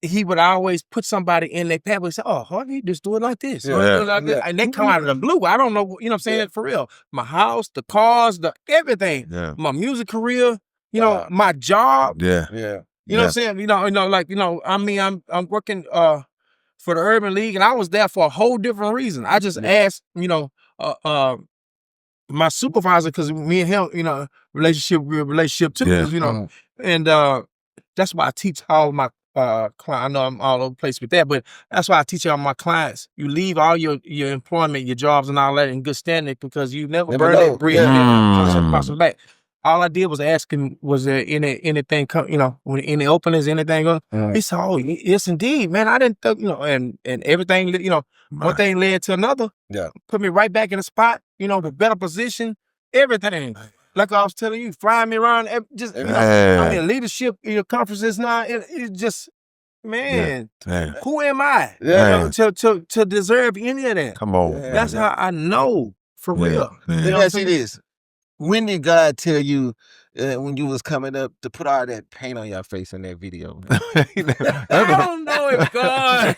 he would always put somebody in their path and say, oh, Harvey, just do it like this. And they come out of the blue. I don't know, you know what I'm saying? For real. My house, the cars, everything. Yeah. My music career, my job. Yeah. You know what I'm saying? I'm working for the Urban League, and I was there for a whole different reason. I just asked, my supervisor, because me and him, relationship too, and that's why I teach all my clients. I know I'm all over the place with that, but that's why I teach all my clients. You leave all your employment, your jobs, and all that in good standing, because you never burn that bridge. Back. All I did was ask him, was there anything, when any openings, anything? He said, oh, yes, indeed, man. I didn't think, and everything, one thing led to another. Yeah. Put me right back in the spot, the better position, everything. Like I was telling you, flying me around, just, I'm in leadership conferences now. It's just, man, who am I to deserve any of that? Come on. That's how I know, for real. Let me ask you this. When did God tell you, when you was coming up, to put all that paint on your face in that video? I don't know if God...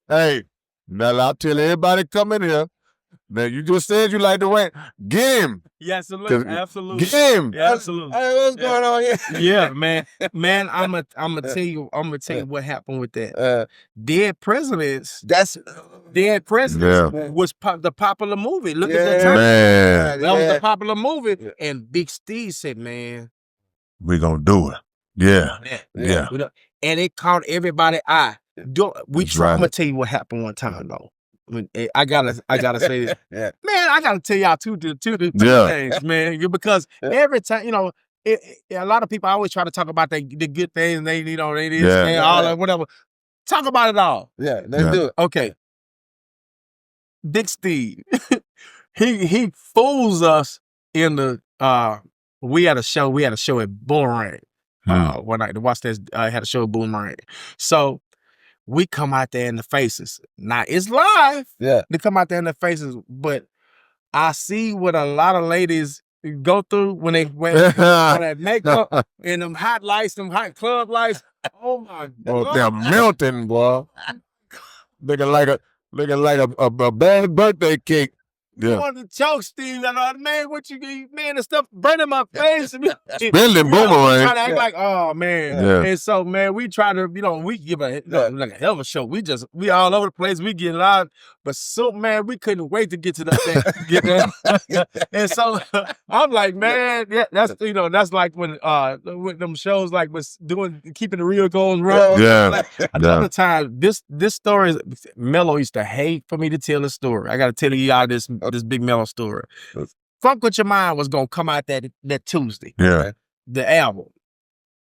Hey, now I'll tell everybody coming here, Now you just said you like the way. Get him. Yes, absolutely. Get him. Yeah, absolutely. Hey, what's going on here? Yeah, man. I'm gonna tell you what happened with that. Dead Presidents was the popular movie. Look at the time. Man. That was the popular movie. And Big Steve said, man, we gonna do it. Yeah. And it caught everybody's eye. I'm gonna tell you what happened one time though. I gotta say this. Man, I gotta tell y'all two things, man. Because every time, a lot of people always try to talk about the good things they all that, whatever. Talk about it all. Yeah, let's do it. Okay. Big Steve, he fools us in the we had a show at Bonehard one night. The Woss Ness had a show at Bonehard. So we come out there in the faces. Now it's live. Yeah. They come out there in the faces, but I see what a lot of ladies go through when they wear that makeup and them hot lights, them hot club lights. Oh my God. Oh, they're melting, boy. Looking like a bad birthday cake. You want to choke, Steve? Man, what you man? The stuff burning my face. Spending boomerang. Trying to act like, oh man. Yeah. And so, man, we try to, we give like a hell of a show. We all over the place. We get loud, but so man, we couldn't wait to get to that. And so I'm like, man, that's that's like when them shows like was doing keeping the real goals right. Yeah. Like, another time, this story is Mello used to hate for me to tell the story. I got to tell y'all this Big Mello story. Funk With Your Mind was gonna come out that Tuesday. Yeah. The album.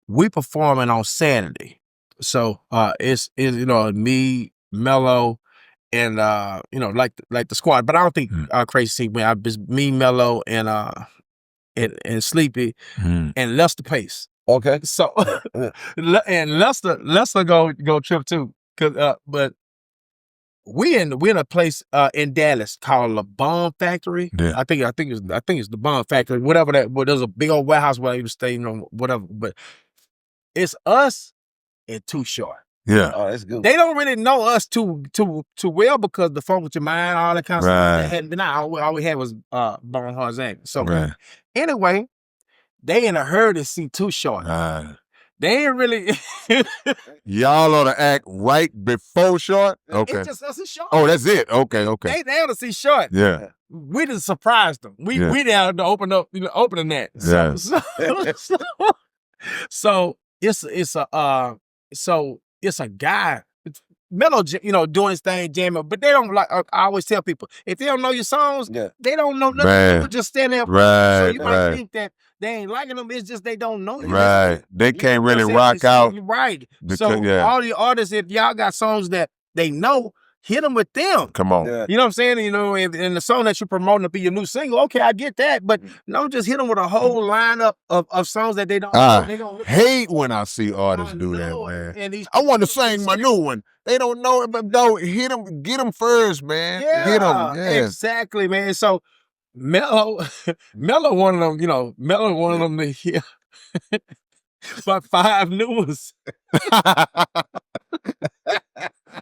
We performing on Saturday. So it's me, Mello, and like the squad. But I don't think Crazy C went. It's me, Mello, and Sleepy and Lester Pace. Okay. So and Lester go trip too. But we in a place in Dallas called the Bomb Factory. Yeah. I think it's the Bomb Factory. Whatever that. But there's a big old warehouse where I used to stay. Whatever. But it's us and Too Short. Yeah. Oh, that's good. They don't really know us too well because the Funk With Your Mind, all that kind of stuff. That hadn't been out. All we had was Bonehard's act. So anyway, they in a hurry to see Too Short. They ain't really. Y'all ought to act right before Short? Okay. It's just us and Short. Oh, that's it. Okay. They ought to see Short. Yeah. We just surprised them. We down to opening that. So it's a guy. Mello, doing his thing, jamming, but they don't like. I always tell people if they don't know your songs, they don't know nothing. People just stand there. So you might think that they ain't liking them. It's just they don't know you. Right. They can't really rock out. Right. So all the artists, if y'all got songs that they know, hit them with them. Come on. Yeah. You know what I'm saying? And the song that you're promoting to be your new single, okay, I get that. But don't just hit them with a whole lineup of songs that they don't know. They don't hate when I see artists do that, man. I want to sing my new one. They don't know it, but don't hit them, get them first, man. Yeah, hit them. Yeah. Exactly, man. So Mello one of them, Mello one of them to hear about 5 new ones.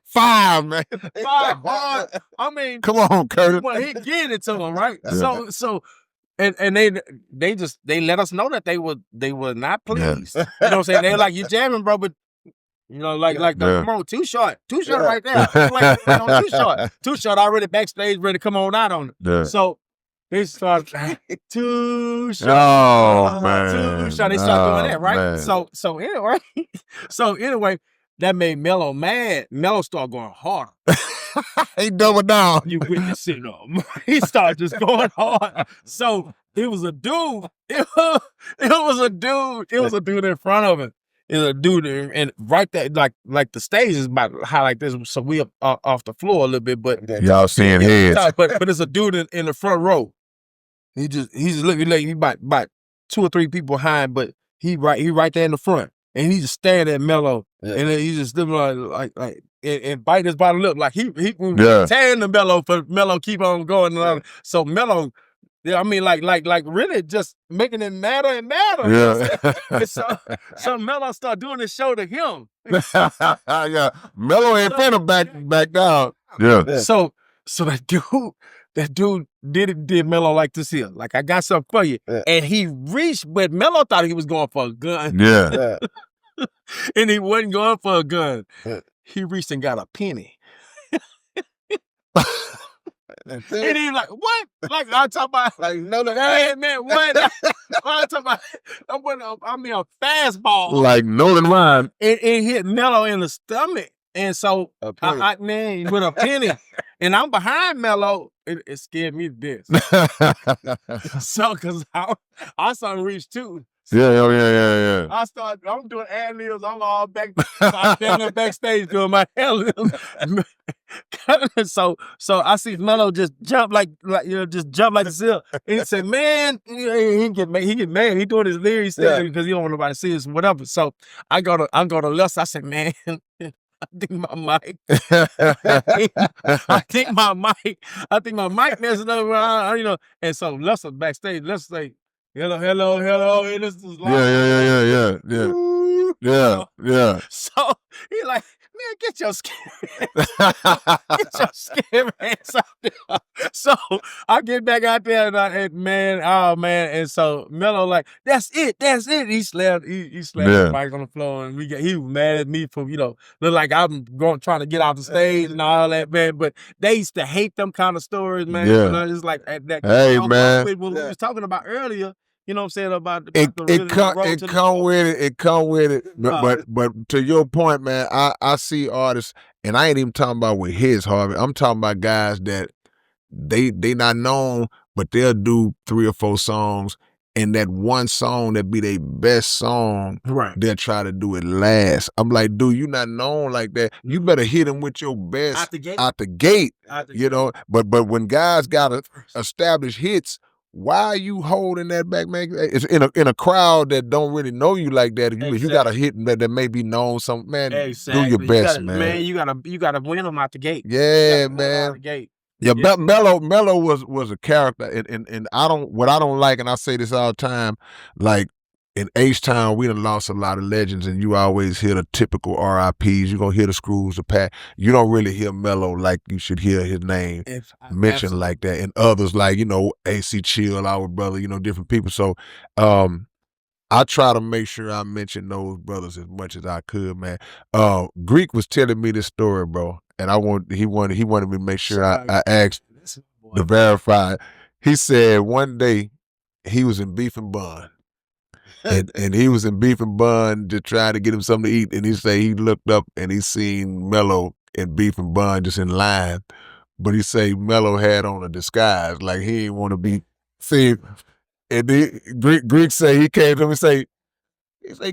5, man. 5 hard. I mean, come on, Curtis. Well, he get it to them, right? Yeah. So and they let us know that they were not pleased. You know what I'm saying? They're like, you jamming, bro, but come on, Too Short right there. On Too Short already backstage, ready to come on out on it. Yeah. So they start Too Short. Oh man, Too Short. They start doing that, right? Man. So anyway, that made Mello mad. Mello started going harder. He doubled down. You witness it. He started just going hard. So it was a dude. It was a dude in front of him. It was a dude, and right there, like the stage is about high like this, so we up off the floor a little bit. But y'all seeing heads. But it's a dude in the front row. He's just looking like he about 2 or 3 people behind, but he right there in the front. And he just staring at Mello, and then he just looking like and biting his bottom lip like he tearing the Mello for Mello keep on going. So Mello, like really just making it madder and madder. Yeah. And so Mello started doing the show to him. Yeah, Mello ain't finna back down. Yeah. So that dude, that dude did Mello like this here. Like, I got something for you. Yeah. And he reached, but Mello thought he was going for a gun. Yeah. And he wasn't going for a gun. Yeah. He reached and got a penny. And And he like, what? Like, I'm talking about, like, no, hey, man, what? I'm talking about, I mean, a fastball. Like Nolan Rhyme. It hit Mello in the stomach. And so, man, with a penny. And I'm behind Mello. It scared me to death. So, because I saw him reach too. Yeah. I'm doing ad-libs. I'm all backstage doing my ad-libs. So I see Mello just jump like the seal. And he said, man, he get mad. He doing his lyrics because he don't want nobody to see us, whatever. So I go to Les. I said, man, I think my mic. I think my mic messing up around, you know. And so Les was backstage. Les say, hello. And this is live. Yeah. So he like, man, get your scary ass out there. So I get back out there and man, and so Mello like, that's it. He slammed the mic on the floor, and he was mad at me for, you know, look like I'm trying to get off the stage and all that, man. But they used to hate them kind of stories, man. Yeah. You know, it's like that. Hey, man. What we was talking about earlier. You know what I'm saying about it come with it. But to your point, man, I see artists, and I ain't even talking about with his Harvey. I'm talking about guys that they not known, but they'll do 3 or 4 songs, and that one song that be their best song, right, they'll try to do it last. I'm like, dude, you not known like that. You better hit him with your best out the gate. You know, but when guys gotta establish hits, why are you holding that back, man? It's in a crowd that don't really know you like that. You got a hit that may be known. Some man, do your best, man. You gotta win them out the gate. Yeah, man. Out the gate. Yeah, Mello was a character, and I don't like, and I say this all the time, like in Htown, we done lost a lot of legends, and you always hear the typical RIPs. You're gonna hear the Screws, the Pat. You don't really hear Mello like you should hear his name mentioned like that, and others like, you know, AC Chill, our brother, you know, different people. So I try to make sure I mention those brothers as much as I could, man. Greek was telling me this story, bro, and he wanted me to make sure I asked to verify. He said one day he was in Beef and Bun. And he was in Beef and Bun to try to get him something to eat. And he said he looked up and he seen Mello in Beef and Bun just in line. But he say Mello had on a disguise, like he didn't want to be seen. And Greek say he came to him and say,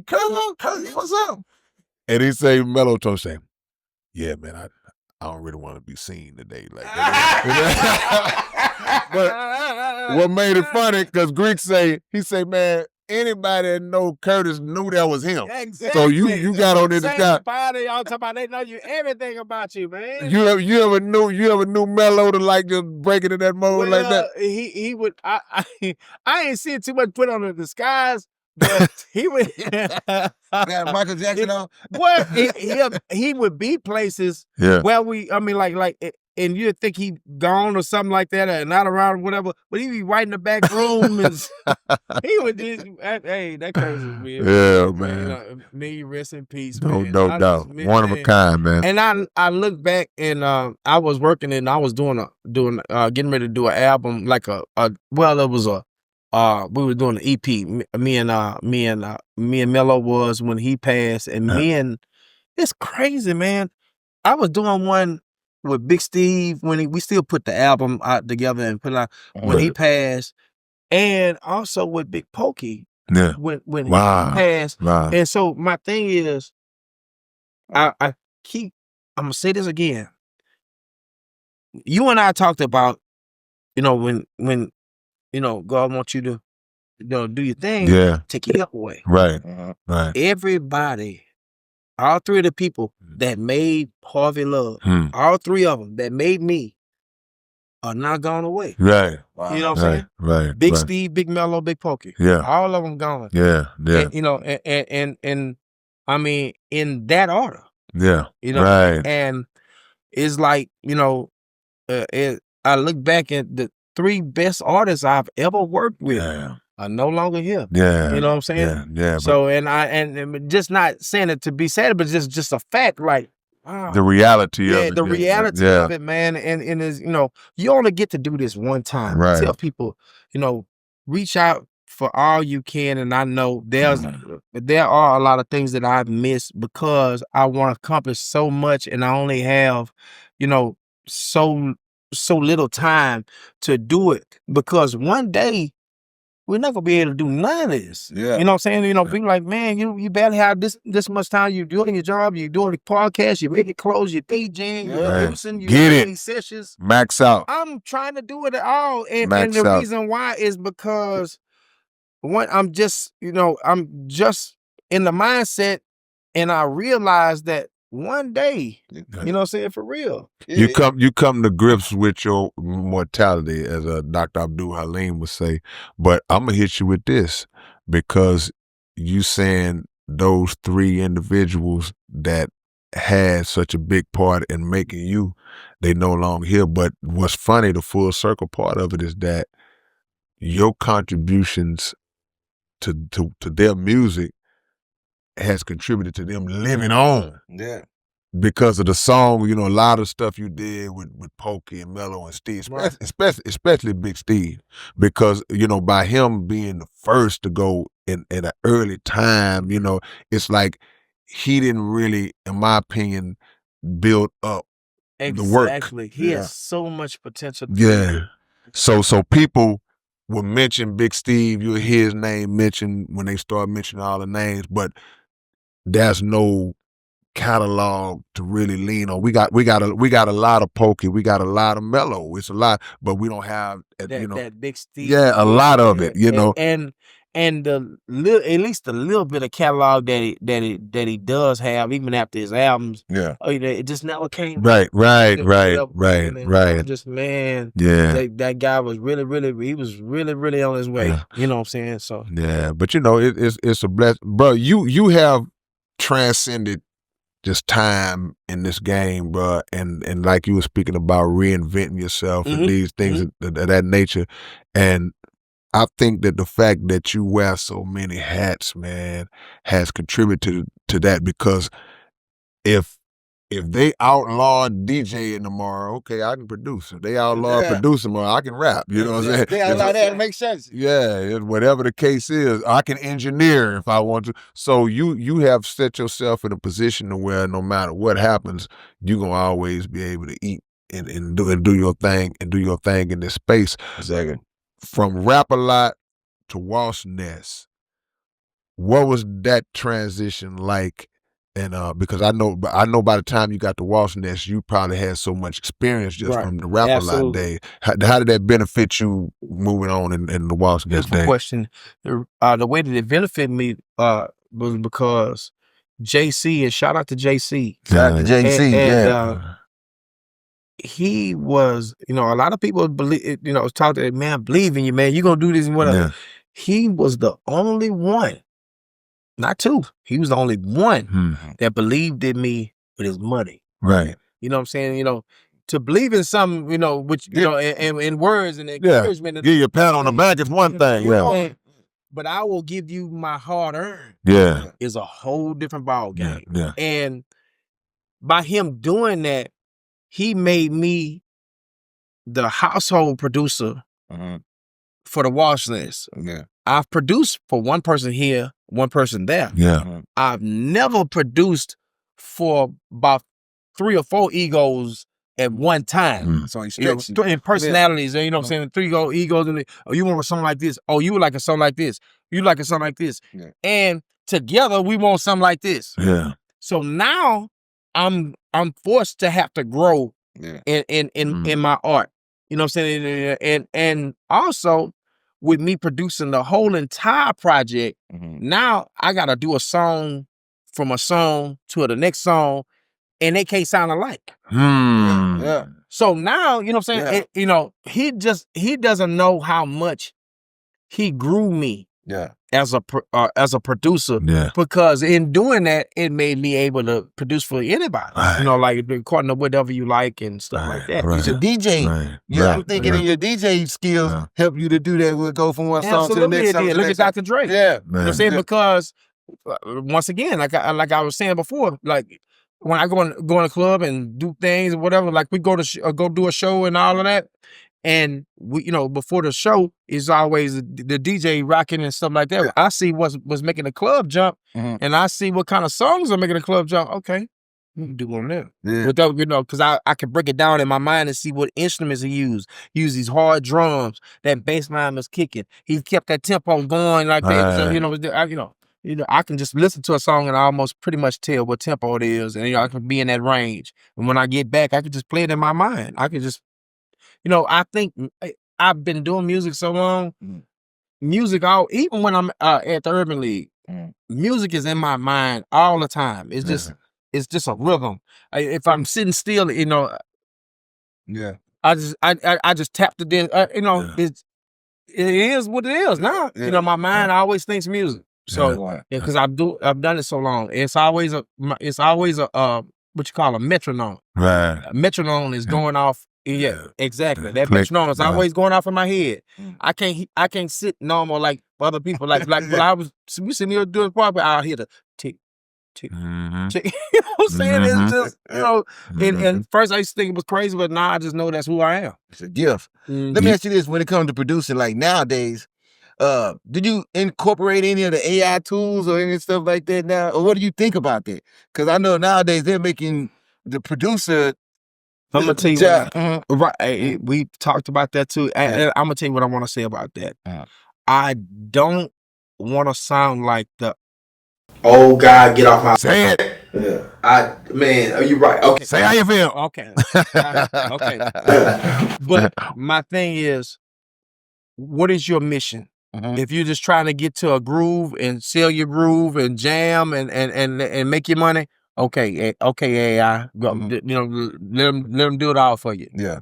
Curly, what's up? And he say, Mello told him, say, yeah, man, I don't really want to be seen today like that. But what made it funny, because Greek say, man, anybody that know Curtis knew that was him. Exactly. So you got on this guy. Body, y'all talking about, they know you everything about you, man. You ever knew Mello to like just break into that mode like that? He would. I ain't seen too much put on the disguise, but he would. Michael Jackson on. Well, he would be places where and you'd think he gone or something like that, or not around, or whatever. But he'd be right in the back room, and he would just, hey, that crazy weird. Yeah, man. You know, may rest in peace, man. No doubt. One of a kind, man. And I look back, and I was working, and I was getting ready to do an album, like it was we were doing an EP. Me and Mello was when he passed, and it's crazy, man. I was doing one with Big Steve when we still put the album out together and put it out when he passed, and also with Big Pokey when he passed. Wow. And so my thing is, I'm gonna say this again. You and I talked about, you know, when you know, God wants you to, you know, do your thing, take your help away. Right. Everybody, all 3 of the people that made Harvey Luv, all 3 of them that made me, are not gone away. Right. You know what I'm saying? Right. Big Steve, Big Mello, Big Pokey. Yeah. All of them gone. Yeah. And, you know, and I mean, in that order. Yeah. You know? Right. And it's like, you know, I look back at the 3 best artists I've ever worked with are no longer here. Yeah. You know what I'm saying? Yeah. So, and just not saying it to be sad, but just a fact, like, wow. The reality of it. Yeah, the reality of it, man. And is, you know, you only get to do this one time. Right. Tell people, you know, reach out for all you can. And I know there are a lot of things that I've missed because I want to accomplish so much and I only have, you know, so little time to do it, because one day we're not gonna be able to do none of this. Yeah. You know what I'm saying? You know, people like, man, you barely have this much time. You're doing your job, you're doing the podcast, you're making clothes, you're DJing, you're producing, you're doing these sessions. Max out. I'm trying to do it all. And Max the out. reason why is because I'm just in the mindset, and I realize that one day, you know what I'm saying, for real. You come to grips with your mortality, as Dr. Abdul Halim would say. But I'm gonna hit you with this, because you saying those 3 individuals that had such a big part in making you, they no longer here. But what's funny, the full circle part of it is that your contributions to their music has contributed to them living on. Yeah. Because of the song, you know, a lot of stuff you did with Pokey and Mello and Steve, especially Big Steve, because, you know, by him being the first to go in an early time, you know, it's like he didn't really, in my opinion, build up the work. Exactly. He has so much potential. So people will mention Big Steve, you'll hear his name mentioned when they start mentioning all the names, but there's no catalog to really lean on. We got a lot of Pokey, we got a lot of Mello. It's a lot, but we don't have that Big Steve. Yeah, a lot of it, you know. And at least a little bit of catalog that he does have, even after his albums. Yeah. It just never came. Right. Just, man. Yeah. That guy was he was really on his way. Yeah. You know what I'm saying? So yeah, but you know, it's a blessing, bro. You have transcended just time in this game, bro, and like you were speaking about reinventing yourself and these things of that nature, and I think that the fact that you wear so many hats, man, has contributed to that, because if they outlaw DJing tomorrow, okay, I can produce. If they outlaw producing tomorrow, I can rap. You know what I'm saying? They outlaw that, it makes sense. Yeah, whatever the case is, I can engineer if I want to. So you have set yourself in a position to where no matter what happens, you're gonna always be able to eat and do your thing in this space. Exactly. From Rap A Lot to Woss Ness, what was that transition like? And because I know by the time you got to Woss Ness, you probably had so much experience just from the Rap A Lot day. How did that benefit you moving on in the Woss Ness day? Question. The way that it benefited me was because JC, and shout out to JC. Shout out to JC, he was, you know, a lot of people believe, you know, talk to, man, believe in you, man. You're going to do this and whatever. Yeah. He was the only one, not 2. He was the only one that believed in me with his money. Right. You know what I'm saying? You know, to believe in something, you know, which, you know, in words and encouragement. Give you a pat on the back is one thing. Yeah. But I will give you my hard earned. Yeah. Is a whole different ball game. Yeah. And by him doing that, he made me the household producer for the Woss Ness. Yeah. I've produced for one person here, one person there. Yeah. I've never produced for about 3 or 4 egos at one time. So he's in personalities, you know what I'm saying? 3 egos, and you want something like this. Oh, you would like a song like this. You like a song like this. Yeah. And together we want something like this. Yeah. So now I'm forced to have to grow in my art. You know what I'm saying? And also with me producing the whole entire project, now I gotta do a song from a song to the next song, and they can't sound alike. Yeah. So now, you know what I'm saying? You know, he doesn't know how much he grew me. Yeah. as a producer. Yeah. Because in doing that, it made me able to produce for anybody. Right. You know, like recording of whatever you like and stuff like that. Right. He's a DJ. Right. Yeah, Right. I'm thinking in your DJ skills help you to do that. We'll go from one song to the Absolutely, next it song. did. Look at Dr. Dre. Yeah. You know what I'm Man. saying? Because once again, like I was saying before, like when I go in a club and do things or whatever, like we go to go do a show and all of that, and we, you know, before the show is always the DJ rocking and stuff like that. I see what's making the club jump, and I see what kind of songs are making the club jump. Okay, we can do one there. Yeah. Without, you know, because I can break it down in my mind and see what instruments he used. Use these hard drums. That bass line was kicking. He kept that tempo going like that. So, you know, I can just listen to a song and I almost pretty much tell what tempo it is, and you know, I can be in that range. And when I get back, I can just play it in my mind. I can just, you know, I think I've been doing music so long. Music, even when I'm at the Urban League, music is in my mind all the time. It's just. It's just a rhythm. If I'm sitting still, you know, I just tap the dance. You know, it is what it is now. You know, my mind always thinks music. So because I've done it so long. It's always a what you call a metronome. Right. A metronome is going off. Yeah, exactly. That metronome is always going off in my head. I can't sit normal like other people. Like when we sitting here doing part, but I'll hear the tick. You know what I'm saying? It's just, you know, and first I used to think it was crazy, but now I just know that's who I am. It's a gift. Let me ask you this: when it comes to producing, like nowadays, did you incorporate any of the AI tools or any stuff like that now? Or what do you think about that? Because I know nowadays they're making the producer. I'm gonna tell you right. We talked about that too. And I'm gonna tell you what I want to say about that. I don't want to sound like the oh God, get off my Say it. Yeah. Man, are you right? Okay. Say how you feel. Okay. Okay. But my thing is, what is your mission? If you're just trying to get to a groove and sell your groove and jam and make your money, okay, AI, you know, let them do it all for you. Yeah.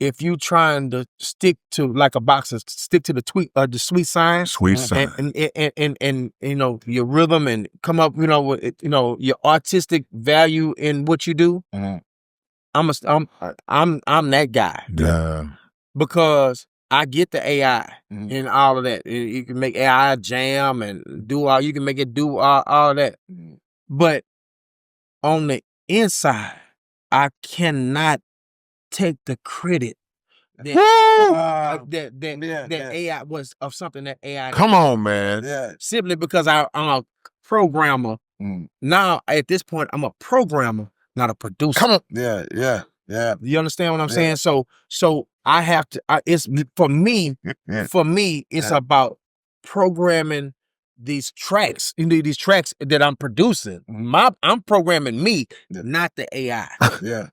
If you trying to stick to like a boxer, stick to the sweet science, and you know your rhythm and come up, you know, with your artistic value in what you do. I'm that guy. Yeah. Because I get the AI and all of that. You can make AI jam and do all. You can make it do all of that. But on the inside, I cannot take the credit that AI was of something that AI. Come on, man. Yeah. Simply because I'm a programmer. Now at this point, I'm a programmer, not a producer. Come on. Yeah. You understand what I'm saying? So I have to. It's for me. For me, it's about programming these tracks. These tracks that I'm producing. I'm programming me, not the AI. Yeah.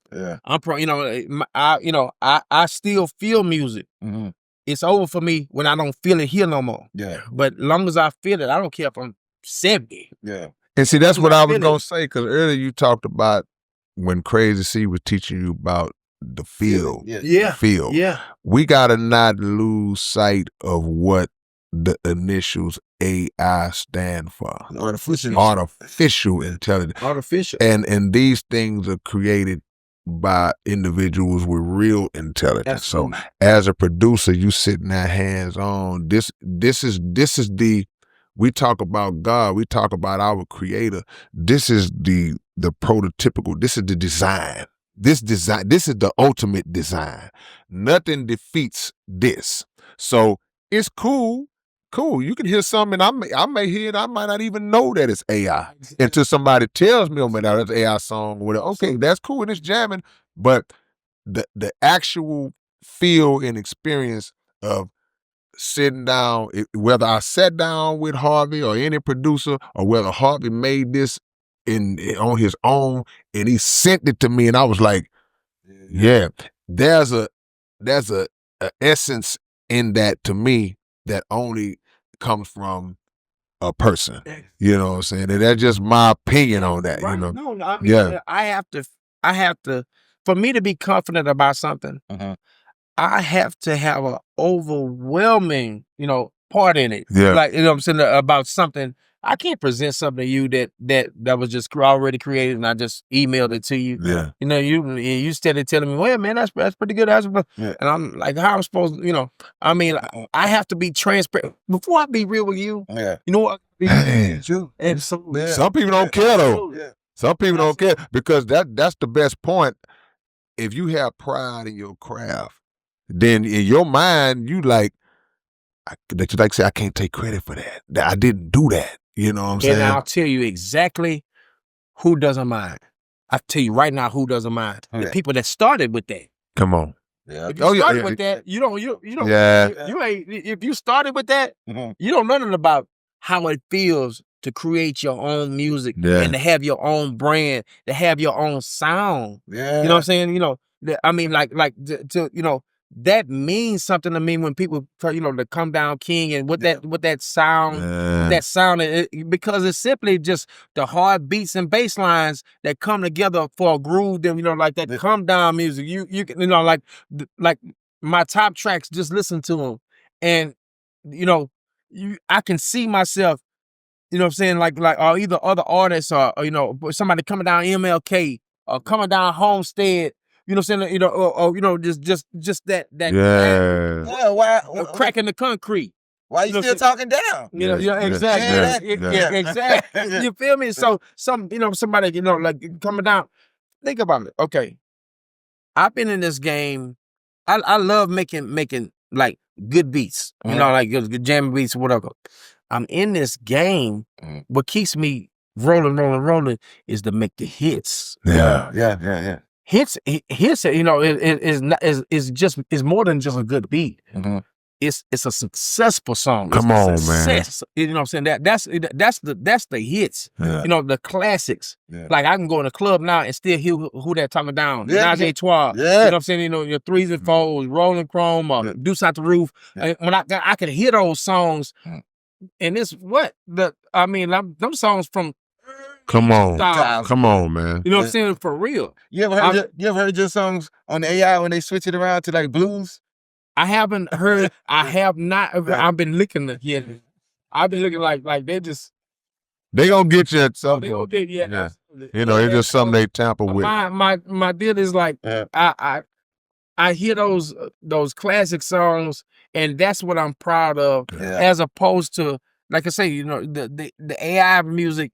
I still feel music. It's over for me when I don't feel it here no more. Yeah. But long as I feel it, I don't care if I'm 70. Yeah. And see, that's what I was gonna say, because earlier you talked about when Crazy C was teaching you about the feel. Yeah. Feel. Yeah. We gotta not lose sight of what the initials AI stand for. Artificial intelligence. Artificial. And these things are created by individuals with real intelligence. Absolutely. So as a producer, you sitting there hands on. This is the, we talk about God, we talk about our creator. This is the prototypical, this is the design. This is the ultimate design. Nothing defeats this. So it's cool. You can hear something, and I may hear it, I might not even know that it's AI until somebody tells me, oh man, that's an AI song or whatever. Okay, that's cool and it's jamming. But the actual feel and experience of sitting down, whether I sat down with Harvey or any producer, or whether Harvey made this on his own and he sent it to me, and I was like, yeah, there's a essence in that to me that only comes from a person. You know what I'm saying? And that's just my opinion on that. Right. You know? No, I mean, I have to, for me to be confident about something, I have to have an overwhelming, part in it. Yeah. Like, you know what I'm saying, about something. I can't present something to you that was just already created and I just emailed it to you. Yeah. You know, you steady telling me, well, man, that's pretty good. And I'm like, how I'm supposed to, you know, I mean, I have to be transparent. Before I be real with you, you know what? And Some people don't care though. Yeah. Some people don't care because that's the best point. If you have pride in your craft, then in your mind, you like say, I can't take credit for that. I didn't do that. You know what I'm saying? And I'll tell you exactly who doesn't mind. I tell you right now who doesn't mind. The people that started with that. Come on. Yeah. If you started with that, you don't. You ain't. If you started with that, you don't know nothing about how it feels to create your own music and to have your own brand, to have your own sound. Yeah. You know what I'm saying? You know, I mean, like to you know, that means something to me when people, you know, the Come Down King and what that sound, because it's simply just the hard beats and bass lines that come together for a groove. Then, you know, like that come down music. You can, you know, like my top tracks. Just listen to them, and you know, I can see myself. You know what I'm saying? Like or either other artists or you know, somebody coming down MLK or coming down Homestead. You know what I'm saying? You know, or you know, just that crack in the concrete. Why you still talking down? You know, exactly. Exactly. You feel me? So you know, somebody, you know, like coming down. Think about it. Okay. I've been in this game. I love making like good beats. You know, like good jam beats or whatever. I'm in this game. What keeps me rolling is to make the hits. Yeah. Hits, you know, is more than just a good beat. It's a successful song. Come on, man. You know what I'm saying? That's the hits. Yeah. You know, the classics. Yeah. Like I can go in a club now and still hear who that talking down. Najee Trois. Yeah. You know what I'm saying? You know, your threes and fours, Rolling Chrome, or Deuce Out the Roof. Yeah. When I can hear those songs, and it's them songs from. Come on, man. You know what I'm saying? For real. You ever heard your songs on the AI when they switch it around to like blues? I haven't heard. I have not. I've been looking at I've been looking like they gonna get you at some point. Yeah. You know, it's just something they tamper with. My deal is like I hear those classic songs, and that's what I'm proud of. Yeah. As opposed to, like I say, you know, the AI music.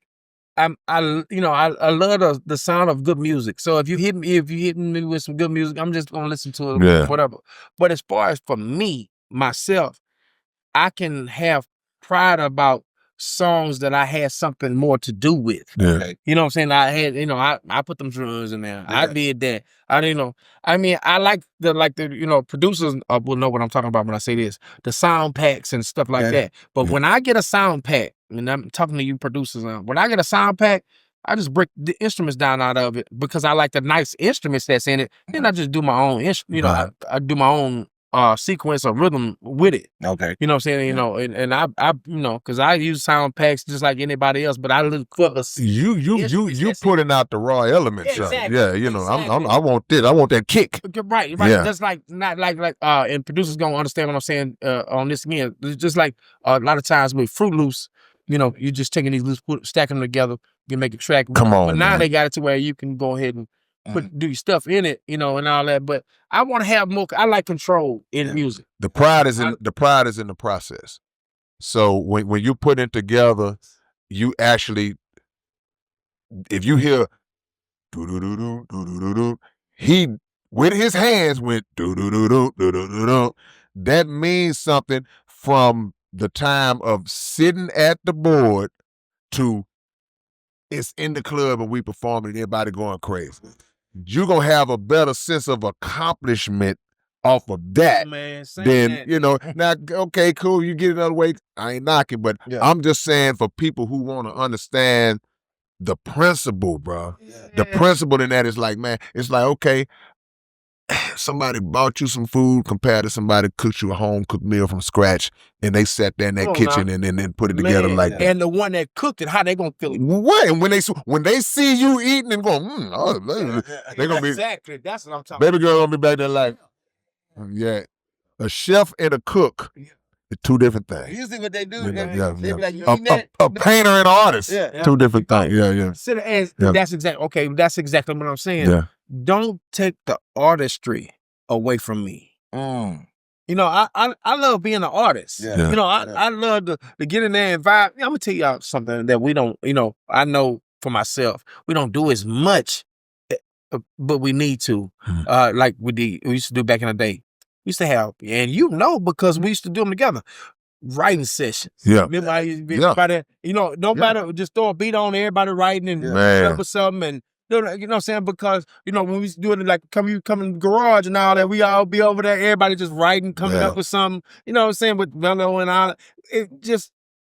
I love the sound of good music. So if you hit me with some good music, I'm just gonna listen to it, whatever. But as far as for me, myself, I can have pride about songs that I had something more to do with. Yeah. You know what I'm saying? I had, you know, I put them drums in there. Yeah. I did that. I didn't know. I mean, I like the you know, producers will know what I'm talking about when I say this. The sound packs and stuff like that. But when I get a sound pack, and I'm talking to you producers now, when I get a sound pack, I just break the instruments down out of it because I like the nice instruments that's in it. Then I just do my own, you know, I do my own sequence or rhythm with it. Okay. You know what I'm saying? You know, and I you know, because I use sound packs just like anybody else, but I look for you putting out the raw elements. Exactly. Yeah, you know, I want this. I want that kick. Right. Yeah. Just like not like and producers gonna understand what I'm saying on this again. It's just like a lot of times with Fruit Loops, you know, you're just taking these loops, stacking them together, you make a track. Come on, but now man. They got it to where you can go ahead and do your stuff in it, you know, and all that. But I want to have more. I like control in music. The pride is in the process. So when you put it together, you actually, if you hear do do do do do do do, he with his hands went do do do do do do do. That means something from the time of sitting at the board to it's in the club and we performing and everybody going crazy. You're going to have a better sense of accomplishment off of that than, you know, now, okay, cool, you get it another way, I ain't knocking, but I'm just saying for people who want to understand the principle, bro. Yeah. The principle in that is like, man, it's like, okay, somebody bought you some food compared to somebody cooked you a home-cooked meal from scratch, and they sat there in that kitchen and then put it together like that. And the one that cooked it, how they gonna feel it? What? And when they see you eating and going, they're gonna be exactly. That's what I'm talking. Baby girl gonna be back there like, yeah. A chef and a cook two different things. Usually what they do, Yeah, they be like, you A, eating that? a painter and an artist. Yeah. Two different things. Yeah. That's exactly what I'm saying. Yeah. Don't take the artistry away from me. You know, I love being an artist. Yeah. You know, I love to get in there and vibe. I'm gonna tell y'all something that we don't, you know, I know for myself, we don't do as much, but we need to. Like we used to do back in the day. We used to have, and you know, because we used to do them together, writing sessions. Yeah. Everybody, you know, nobody would just throw a beat on, everybody writing and up with something, and you know what I'm saying? Because, you know, when we used to do it, like come in the garage and all that, we all be over there, everybody just writing, coming up with something, you know what I'm saying, with Mello and all that. It just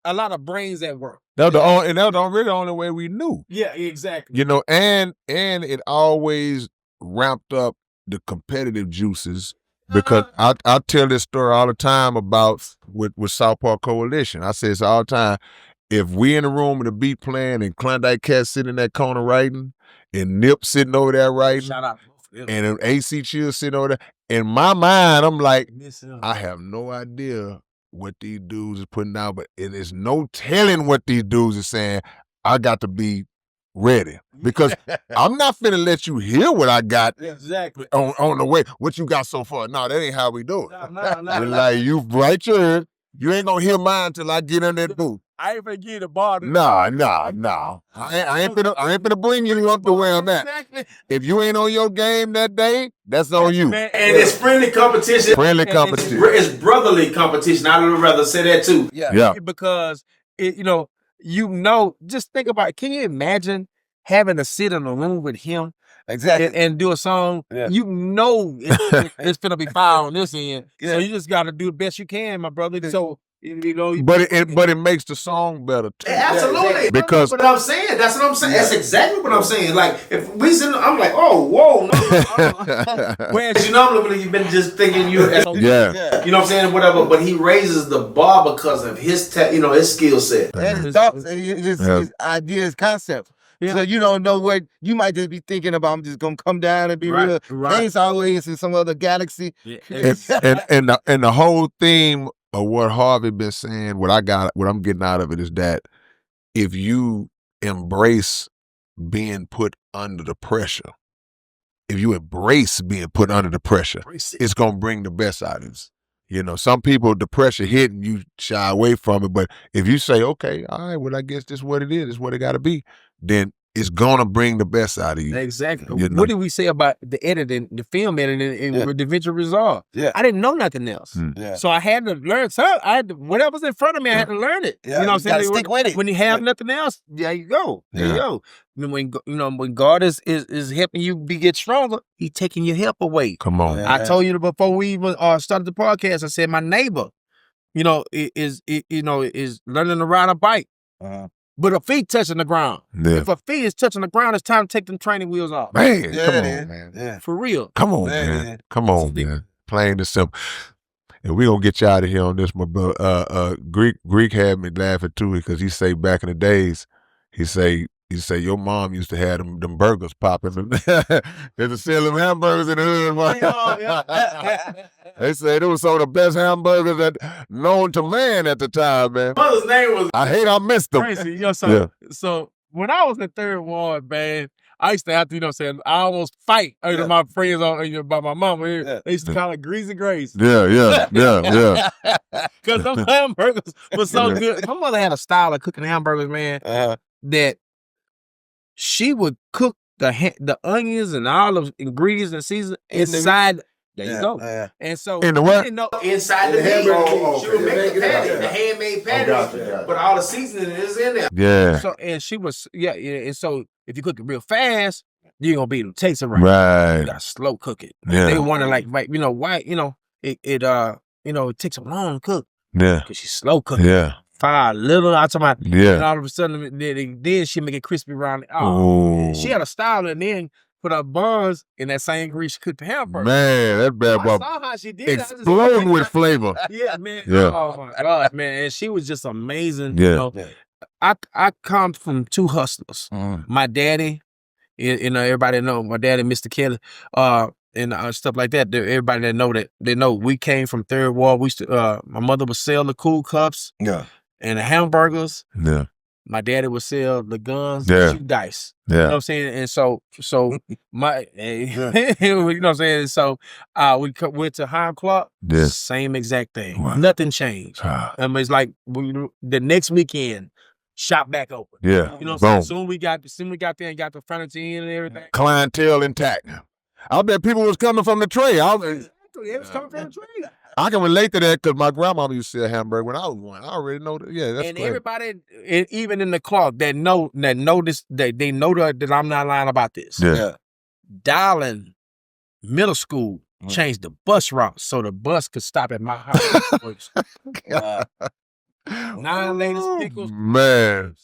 a lot of brains at work. That was the only way we knew. Yeah, exactly. You know, and it always ramped up the competitive juices. Because I tell this story all the time about with South Park Coalition. I say this all the time. If we in the room with the beat playing and Klondike Cat sitting in that corner writing, and Nip sitting over there writing, Shout out. and AC Chill sitting over there, in my mind, I'm like, I have no idea what these dudes is putting out, but it is no telling what these dudes are saying. I got to be ready because I'm not finna let you hear what I got exactly on the way. What you got so far? No, that ain't how we do it. No. Like you right your ear. You ain't gonna hear mine till I get in that booth. I ain't finna get a bar. Nah. I ain't finna bring you up to where I'm at. Exactly. If you ain't on your game that day, that's on you. Man, And it's friendly competition. It's brotherly competition. I would rather say that too. Yeah. Because you know, just think about it. Can you imagine having to sit in a room with him and do a song? Yeah. You know it's gonna be fire on this end. So you just gotta do the best you can, my brother. So you know, but it makes the song better too. Absolutely. Because But I'm saying, that's what I'm saying. That's exactly what I'm saying. Like if we sit, I'm like, oh, whoa, no. Whereas normally you've been just thinking you, Yeah. you know what I'm saying, whatever. But he raises the bar because of his, his skill set. And his thoughts, and his ideas, concepts. Yeah. So you don't know what you might just be thinking about. I'm just gonna come down and be real. Right. Things always in some other galaxy. Yeah. and the whole theme of what Harvey been saying, what I'm getting out of it is that if you embrace being put under the pressure, if you embrace being put under the pressure, it's gonna bring the best out of us. You know, some people, the pressure hit and you shy away from it. But if you say, okay, all right, well, I guess this is what it is, it's what it got to be, then it's going to bring the best out of you. Exactly. You know? What did we say about the editing, the film editing, and DaVinci Resolve? Yeah. I didn't know nothing else. Yeah. So I had to learn. So whatever's in front of me, I had to learn it. Yeah. You know what I'm saying? Gotta stick with it. When you have nothing else, there you go. There you go. And when God is helping you get stronger, He's taking your help away. Come on. I told you before we even started the podcast, I said my neighbor, is learning to ride a bike. But her feet touching the ground. Yeah. If her feet is touching the ground, it's time to take them training wheels off. Man, come on, man. Yeah. For real. Come on, man. Come on, man. Plain and simple. And we gonna get you out of here on this, my brother. Greek had me laughing too because he say back in the days, he say your mom used to have them burgers popping. They to sell them hamburgers in the hood. They said it was some of the best hamburgers that known to man at the time, man. Mother's name was I missed them. Crazy. So when I was in Third Ward, man, I used to have to, I almost fight my friends about my mama. They used to call it Greasy Grace. Yeah. Because those hamburgers were so good. My mother had a style of cooking hamburgers, man, that she would cook the onions and all the ingredients and seasons inside. There you go. And so in the what? Inside the meat. She would make the patty, the handmade patty, but all the seasoning is in there. Yeah. So and she was and so if you cook it real fast, you're gonna be able to taste it right. Right. You gotta slow cook it. Yeah. They want to why it takes them long to cook. Yeah. Because she's slow cooking. Yeah. Fire little out of my Yeah. and all of a sudden then she make it crispy around it. Oh. She had a style and then put her buns in that same grease she cooked the hamburger. Man, that bad I boy saw how she did exploding with flavor. Yeah, man. Yeah. Oh my God, man. And she was just amazing. Yeah. I come from two hustlers. My daddy, everybody know my daddy, Mr. Kelly. and stuff like that. Everybody that know that, they know we came from Third Ward. We used to, my mother would sell the cool cups and the hamburgers. Yeah. My daddy would sell the guns, Yeah. shoot dice. Yeah. You know what I'm saying? And so my, you know what I'm saying? So we went to High Clark, same exact thing. Wow. Nothing changed. It's like the next weekend, shop back open. Yeah. You know what I'm saying? Soon we got there and got the furniture in and everything. Clientele intact. I bet people was coming from the trade. It was coming from the trade. I can relate to that because my grandmama used to sell hamburger when I was one. I already know that. Yeah, that's and crazy. Everybody, even in the Clark, that know this, they know that I'm not lying about this. Yeah. Darling Middle School changed the bus route so the bus could stop at my house. 9 latest pickles. Man,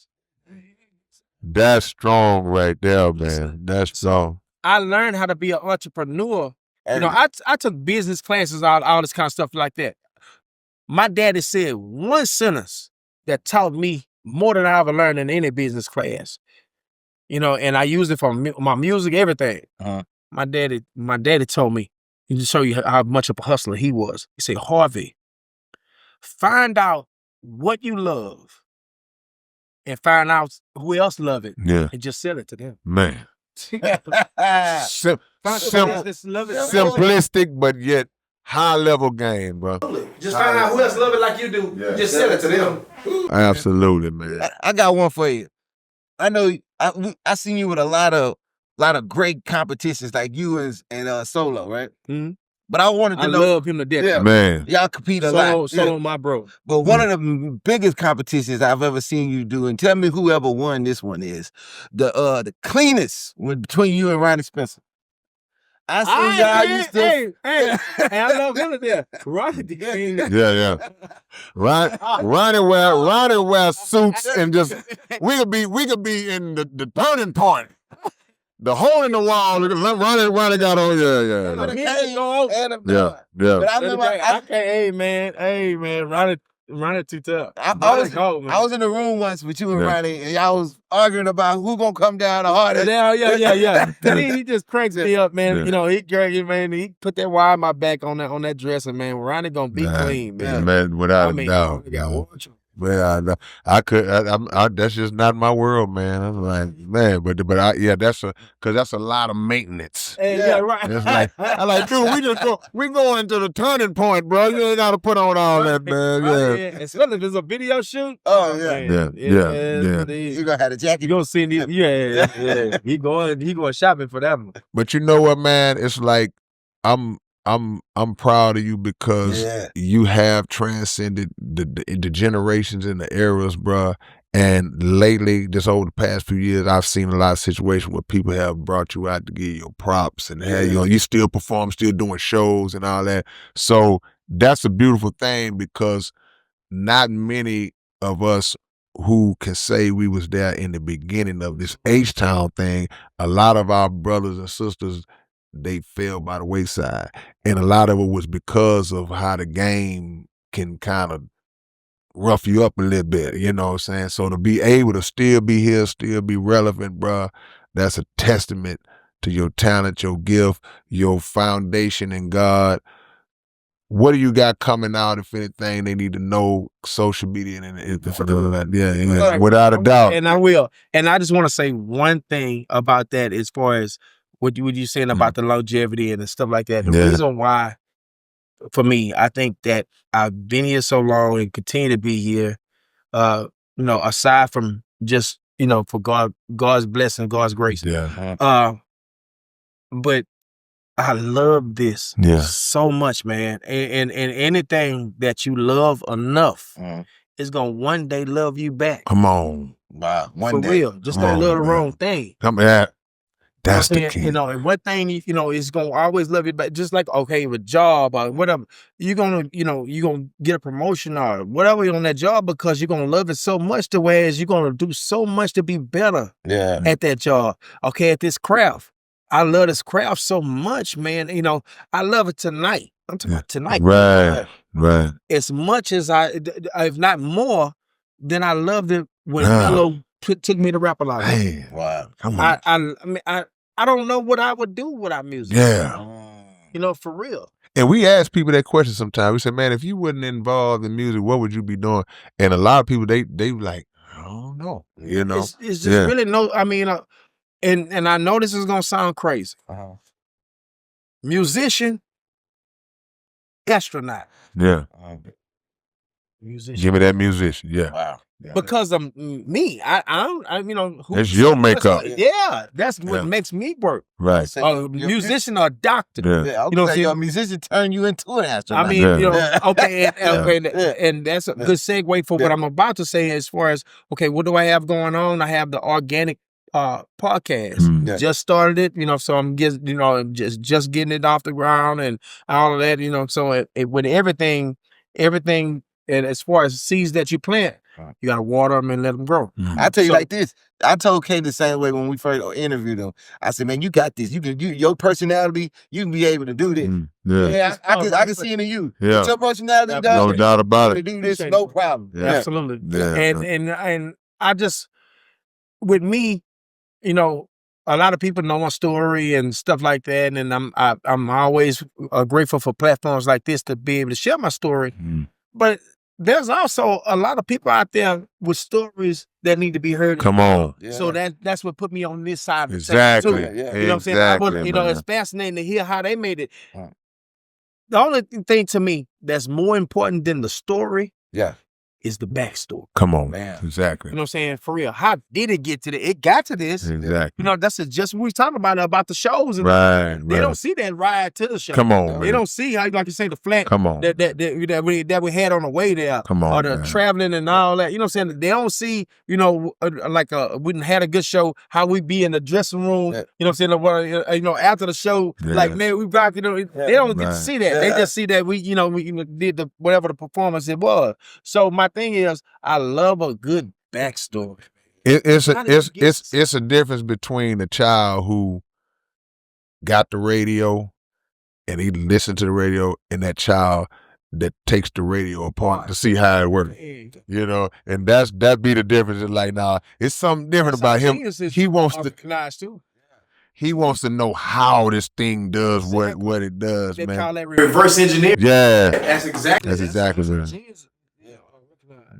that's strong right there, man. That's strong. I learned how to be an entrepreneur. You know, I took business classes, all this kind of stuff like that. My daddy said one sentence that taught me more than I ever learned in any business class. You know, and I used it for my music, everything. My daddy told me, to show you how much of a hustler he was. He said, Harvey, find out what you love and find out who else love it. Yeah. And just sell it to them. Man. Simplistic, but yet high level game, bro. Just find out who else love it like you do. Yeah. Just sell it to them. Absolutely, man. I got one for you. I know I seen you with a lot of great competitions like you and Solo, right? Mm-hmm. But I wanted to know. I love him to death. Yeah, man. Y'all compete a lot. Solo, my bro. But one of the biggest competitions I've ever seen you do, and tell me whoever won this one is, the cleanest between you and Ronnie Spencer. I see y'all used to. Hey, I love him to death. Ronnie the cleanest. Yeah. Ronnie wear suits and just we could be in the turning point. The hole in the wall. Ronnie got on. Yeah. But I remember, hey man, Ronnie too tough. I was in the room once with you and Ronnie, and y'all was arguing about who gonna come down the hardest. Yeah. he just cranks me up, man. Yeah. You know, he put that wire in my back on that dresser, man. Ronnie gonna be clean, man. Man, without a doubt. Well, that's just not my world, man. I'm like, man, but that's a lot of maintenance. Yeah, right. It's like, I'm like, dude, we going into the turning point, bro. You ain't got to put on all that, man. Yeah. Especially if there's a video shoot. Oh yeah. You gonna have a jacket. You gonna see him? Yeah. He going shopping for that one. But you know what, man? It's like I'm proud of you because you have transcended the generations and the eras, bruh. And lately, just over the past few years, I've seen a lot of situations where people have brought you out to give you props and you still perform, still doing shows and all that. So that's a beautiful thing because not many of us who can say we was there in the beginning of this Htown thing, a lot of our brothers and sisters, they fell by the wayside. And a lot of it was because of how the game can kind of rough you up a little bit, you know what I'm saying? So to be able to still be here, still be relevant, bruh, that's a testament to your talent, your gift, your foundation in God. What do you got coming out, if anything, they need to know, social media and without a doubt. And I will. And I just want to say one thing about that as far as what you saying about the longevity and the stuff like that. The reason why, for me, I think that I've been here so long and continue to be here, aside from just, for God's blessing, God's grace. Yeah. But I love this so much, man. And anything that you love enough is going to one day love you back. Come on. Wow. For real. Just don't love the wrong thing. Come on. That's the key. And one thing, is going to always love you back. Just like, okay, a job or whatever, you're going to get a promotion or whatever on that job because you're going to love it so much to whereas you're going to do so much to be better at that job. Okay, at this craft. I love this craft so much, man. I love it tonight. I'm talking about tonight. Right. As much as if not more, than I loved it when Mello took me to rap a lot. Hey, wow. Come on. I don't know what I would do without music. Yeah. You know, for real. And we ask people that question sometimes. We say, man, if you wasn't involved in music, what would you be doing? And a lot of people, they like, I don't know. You know? It's just really I mean, and I know this is going to sound crazy. Musician, astronaut. Yeah. Musician. Give me that musician. Yeah. Wow. Yeah. Because of me, I you know, that's your makeup. Yeah, that's what makes me work. Right. Musician or doctor. Yeah, you know, your musician turn you into an astronaut. I mean, you know, okay, and that's a good segue for what I'm about to say as far as, okay, what do I have going on? I have the organic podcast. Just started it, you know, so I'm just, you know, just getting it off the ground and all of that, you know, so with everything, and as far as seeds that you plant, you gotta water them and let them grow. I tell you like this. I told Kay the same way when we first interviewed him. I said, "Man, you got this. You your personality. You can be able to do this. Yeah, I can see it in you. Yeah, with your personality, no doubt about it. To do this, no problem. Yeah. Absolutely. Yeah. And I just, with me, you know, a lot of people know my story and stuff like that, and I'm always grateful for platforms like this to be able to share my story. But there's also a lot of people out there with stories that need to be heard. Come on. Yeah. So that's what put me on this side of the exactly. too. You know what I'm saying? You know, it's fascinating to hear how they made it. The only thing to me that's more important than the story is the backstory. Come on, man. Exactly. You know what I'm saying? For real. How did it get to this? It got to this. Exactly. You know, that's just what we talking about the shows. And they don't see that ride to the show. Come on, They don't see how, like you say, the flat that we had on the way there. Come on, or the traveling and all that. You know what I'm saying? They don't see, you know, we done had a good show, how we be in the dressing room. You know what I'm saying? You know, after the show, like, man, we rock, you know, they don't get to see that. They just see that we did the whatever the performance it was. So my thing is, I love a good backstory. It's a difference between a child who got the radio and he listened to the radio and that child that takes the radio apart to see how it works. You know, and that be the difference. It's like, nah, it's something different about him. He wants to He wants to know how this thing does what it does, they man. Call that reverse engineering. Yeah. That's exactly what it is.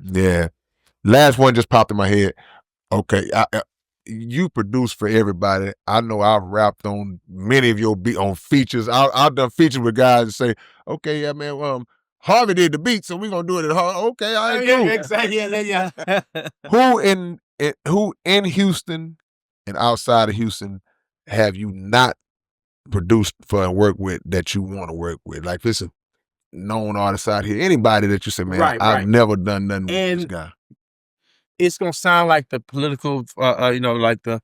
Yeah. Last one just popped in my head. Okay. You produce for everybody. I know I've rapped on many of your on features. I've done features with guys that say, okay, yeah, man, Harvey did the beat, so we're gonna do it at Harvey. Okay, I agree. Exactly. Yeah. Who in Houston and outside of Houston have you not produced for and work with that you want to work with? Like, this is known artists out here. Anybody that you say, man, I've never done nothing with this guy. It's gonna sound like the political, you know, like the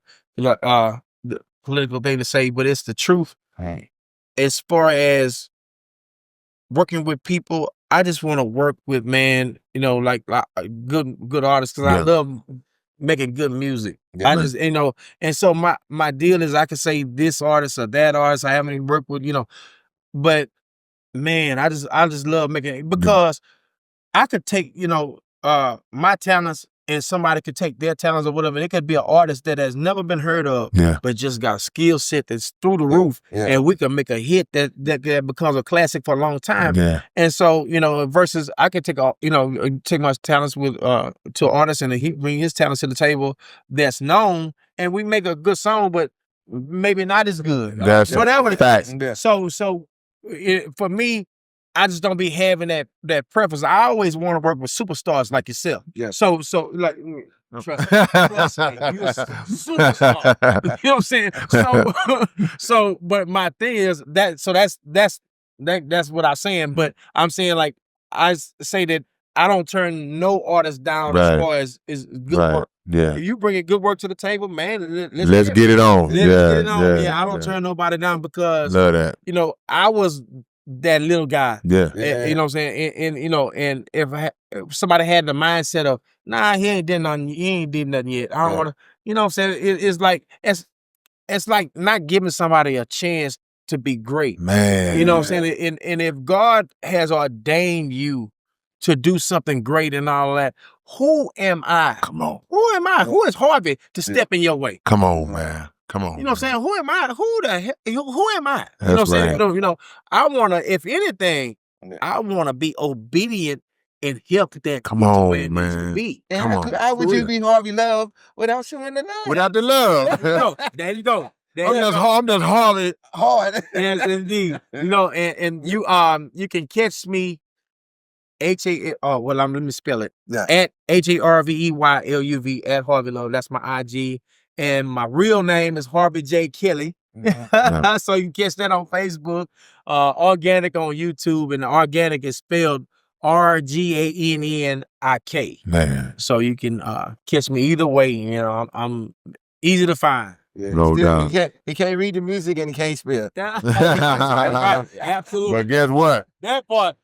political thing to say, but it's the truth. Right. As far as working with people, I just want to work with, man, you know, like good artists, because I love making good music. I just, you know, and so my deal is I could say this artist or that artist I haven't even worked with, you know, but man, I just love making it, because I could take, you know, my talents and somebody could take their talents or whatever. It could be an artist that has never been heard of, but just got a skill set that's through the roof, and we can make a hit that becomes a classic for a long time. And so, you know, versus I could take my talents with to an artist and he bring his talents to the table that's known, and we make a good song, but maybe not as good. That's whatever. Facts. So for me, I just don't be having that preference. I always want to work with superstars like yourself. Yeah. So like, trust me, you're a superstar. You know what I'm saying? So, but my thing is that's what I'm saying. But I'm saying, like, I say that I don't turn no artist down as far as is good work. Yeah. If you bring good work to the table, man, let's get it on. Let's get it on. Yeah, I don't turn nobody down, because love that. You know, I was that little guy. Yeah. You know what I'm saying? And you know, and if somebody had the mindset of, nah, he ain't did nothing yet. I don't want to, you know what I'm saying? It's like, it's like not giving somebody a chance to be great. Man. You know what I'm saying? And if God has ordained you to do something great and all that, who am I? Come on. Who am I? Who is Harvey to step in your way? Come on, man. Come on. You know what I'm saying? Who am I? Who the hell? Who am I? You That's know what I'm saying? right. You know, I want to, if anything, I want to be obedient and help that Come get to on, where it needs to man. be. And Come how, on. how would For you real. be Harvey Luv without showing the love? Without the love. There you go. There I'm you just go. Harvey. Hard. Yes, indeed. You know, and you can catch me let me spell it. Yeah. At HARVEYLUV at Harvey Luv. That's my IG. And my real name is Harvey J. Kelly. Yeah. So you can catch that on Facebook, organic on YouTube, and the organic is spelled RGANNIK. Man. So you can catch me either way. You know, I'm easy to find. Yeah, No doubt. He can't read the music and he can't spell. That's right. Absolutely. But guess what? That part.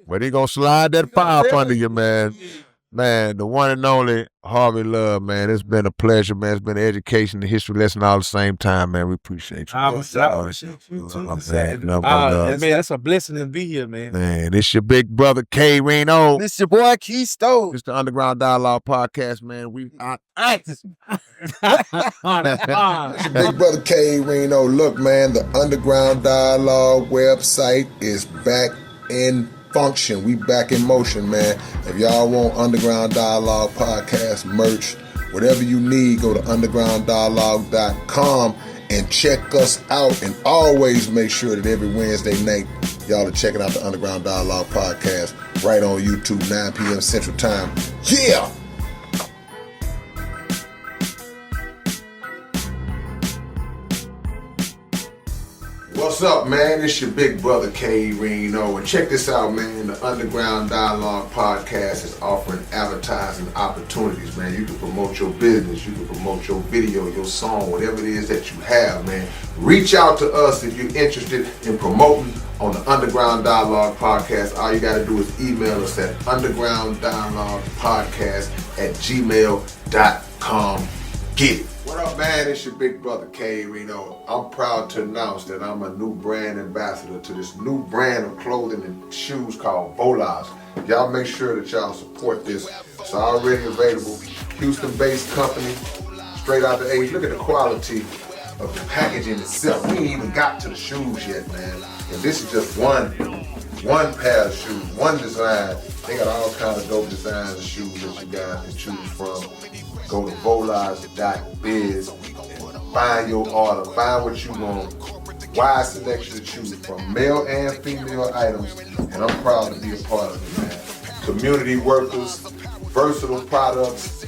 But he gonna slide that fire up under you, man. Man, the one and only Harvey Luv, man. It's been a pleasure, man. It's been an education and history lesson all at the same time, man. We appreciate you. I appreciate you too. Man, that's a blessing to be here, man. Man, it's your big brother K Reno. This your boy Keystone. It's the Underground Dialogue Podcast, man. We Big brother K Reno. Look, man, the Underground Dialogue website is back in function. We back in motion, man. If y'all want Underground Dialogue Podcast merch, whatever you need, go to undergrounddialogue.com and check us out. And always make sure that every Wednesday night, y'all are checking out the Underground Dialogue Podcast right on YouTube, 9 p.m. Central Time. Yeah! What's up, man? It's your big brother K Reno, and check this out, man. The Underground Dialogue Podcast is offering advertising opportunities, man. You can promote your business, you can promote your video, your song, whatever it is that you have, man. Reach out to us if you're interested in promoting on the Underground Dialogue Podcast. All you got to do is email us at undergrounddialoguepodcast@gmail.com. Get it. What up, man? It's your big brother K Reno. I'm proud to announce that I'm a new brand ambassador to this new brand of clothing and shoes called Bonehard. Y'all make sure that y'all support this. It's already available. Houston-based company, straight out the A. Look at the quality of the packaging itself. We ain't even got to the shoes yet, man. And this is just one pair of shoes, one design. They got all kinds of dope designs of shoes that you guys can choose from. Go to bonehard.biz and find your order, find what you want. Wide selection to choose from, male and female items, and I'm proud to be a part of it, man. Community workers, versatile products,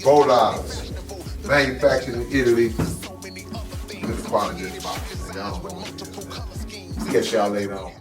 Bonehard, manufactured in Italy. Look at the quality of this box, man. Y'all don't know what it is, man. Catch y'all later on.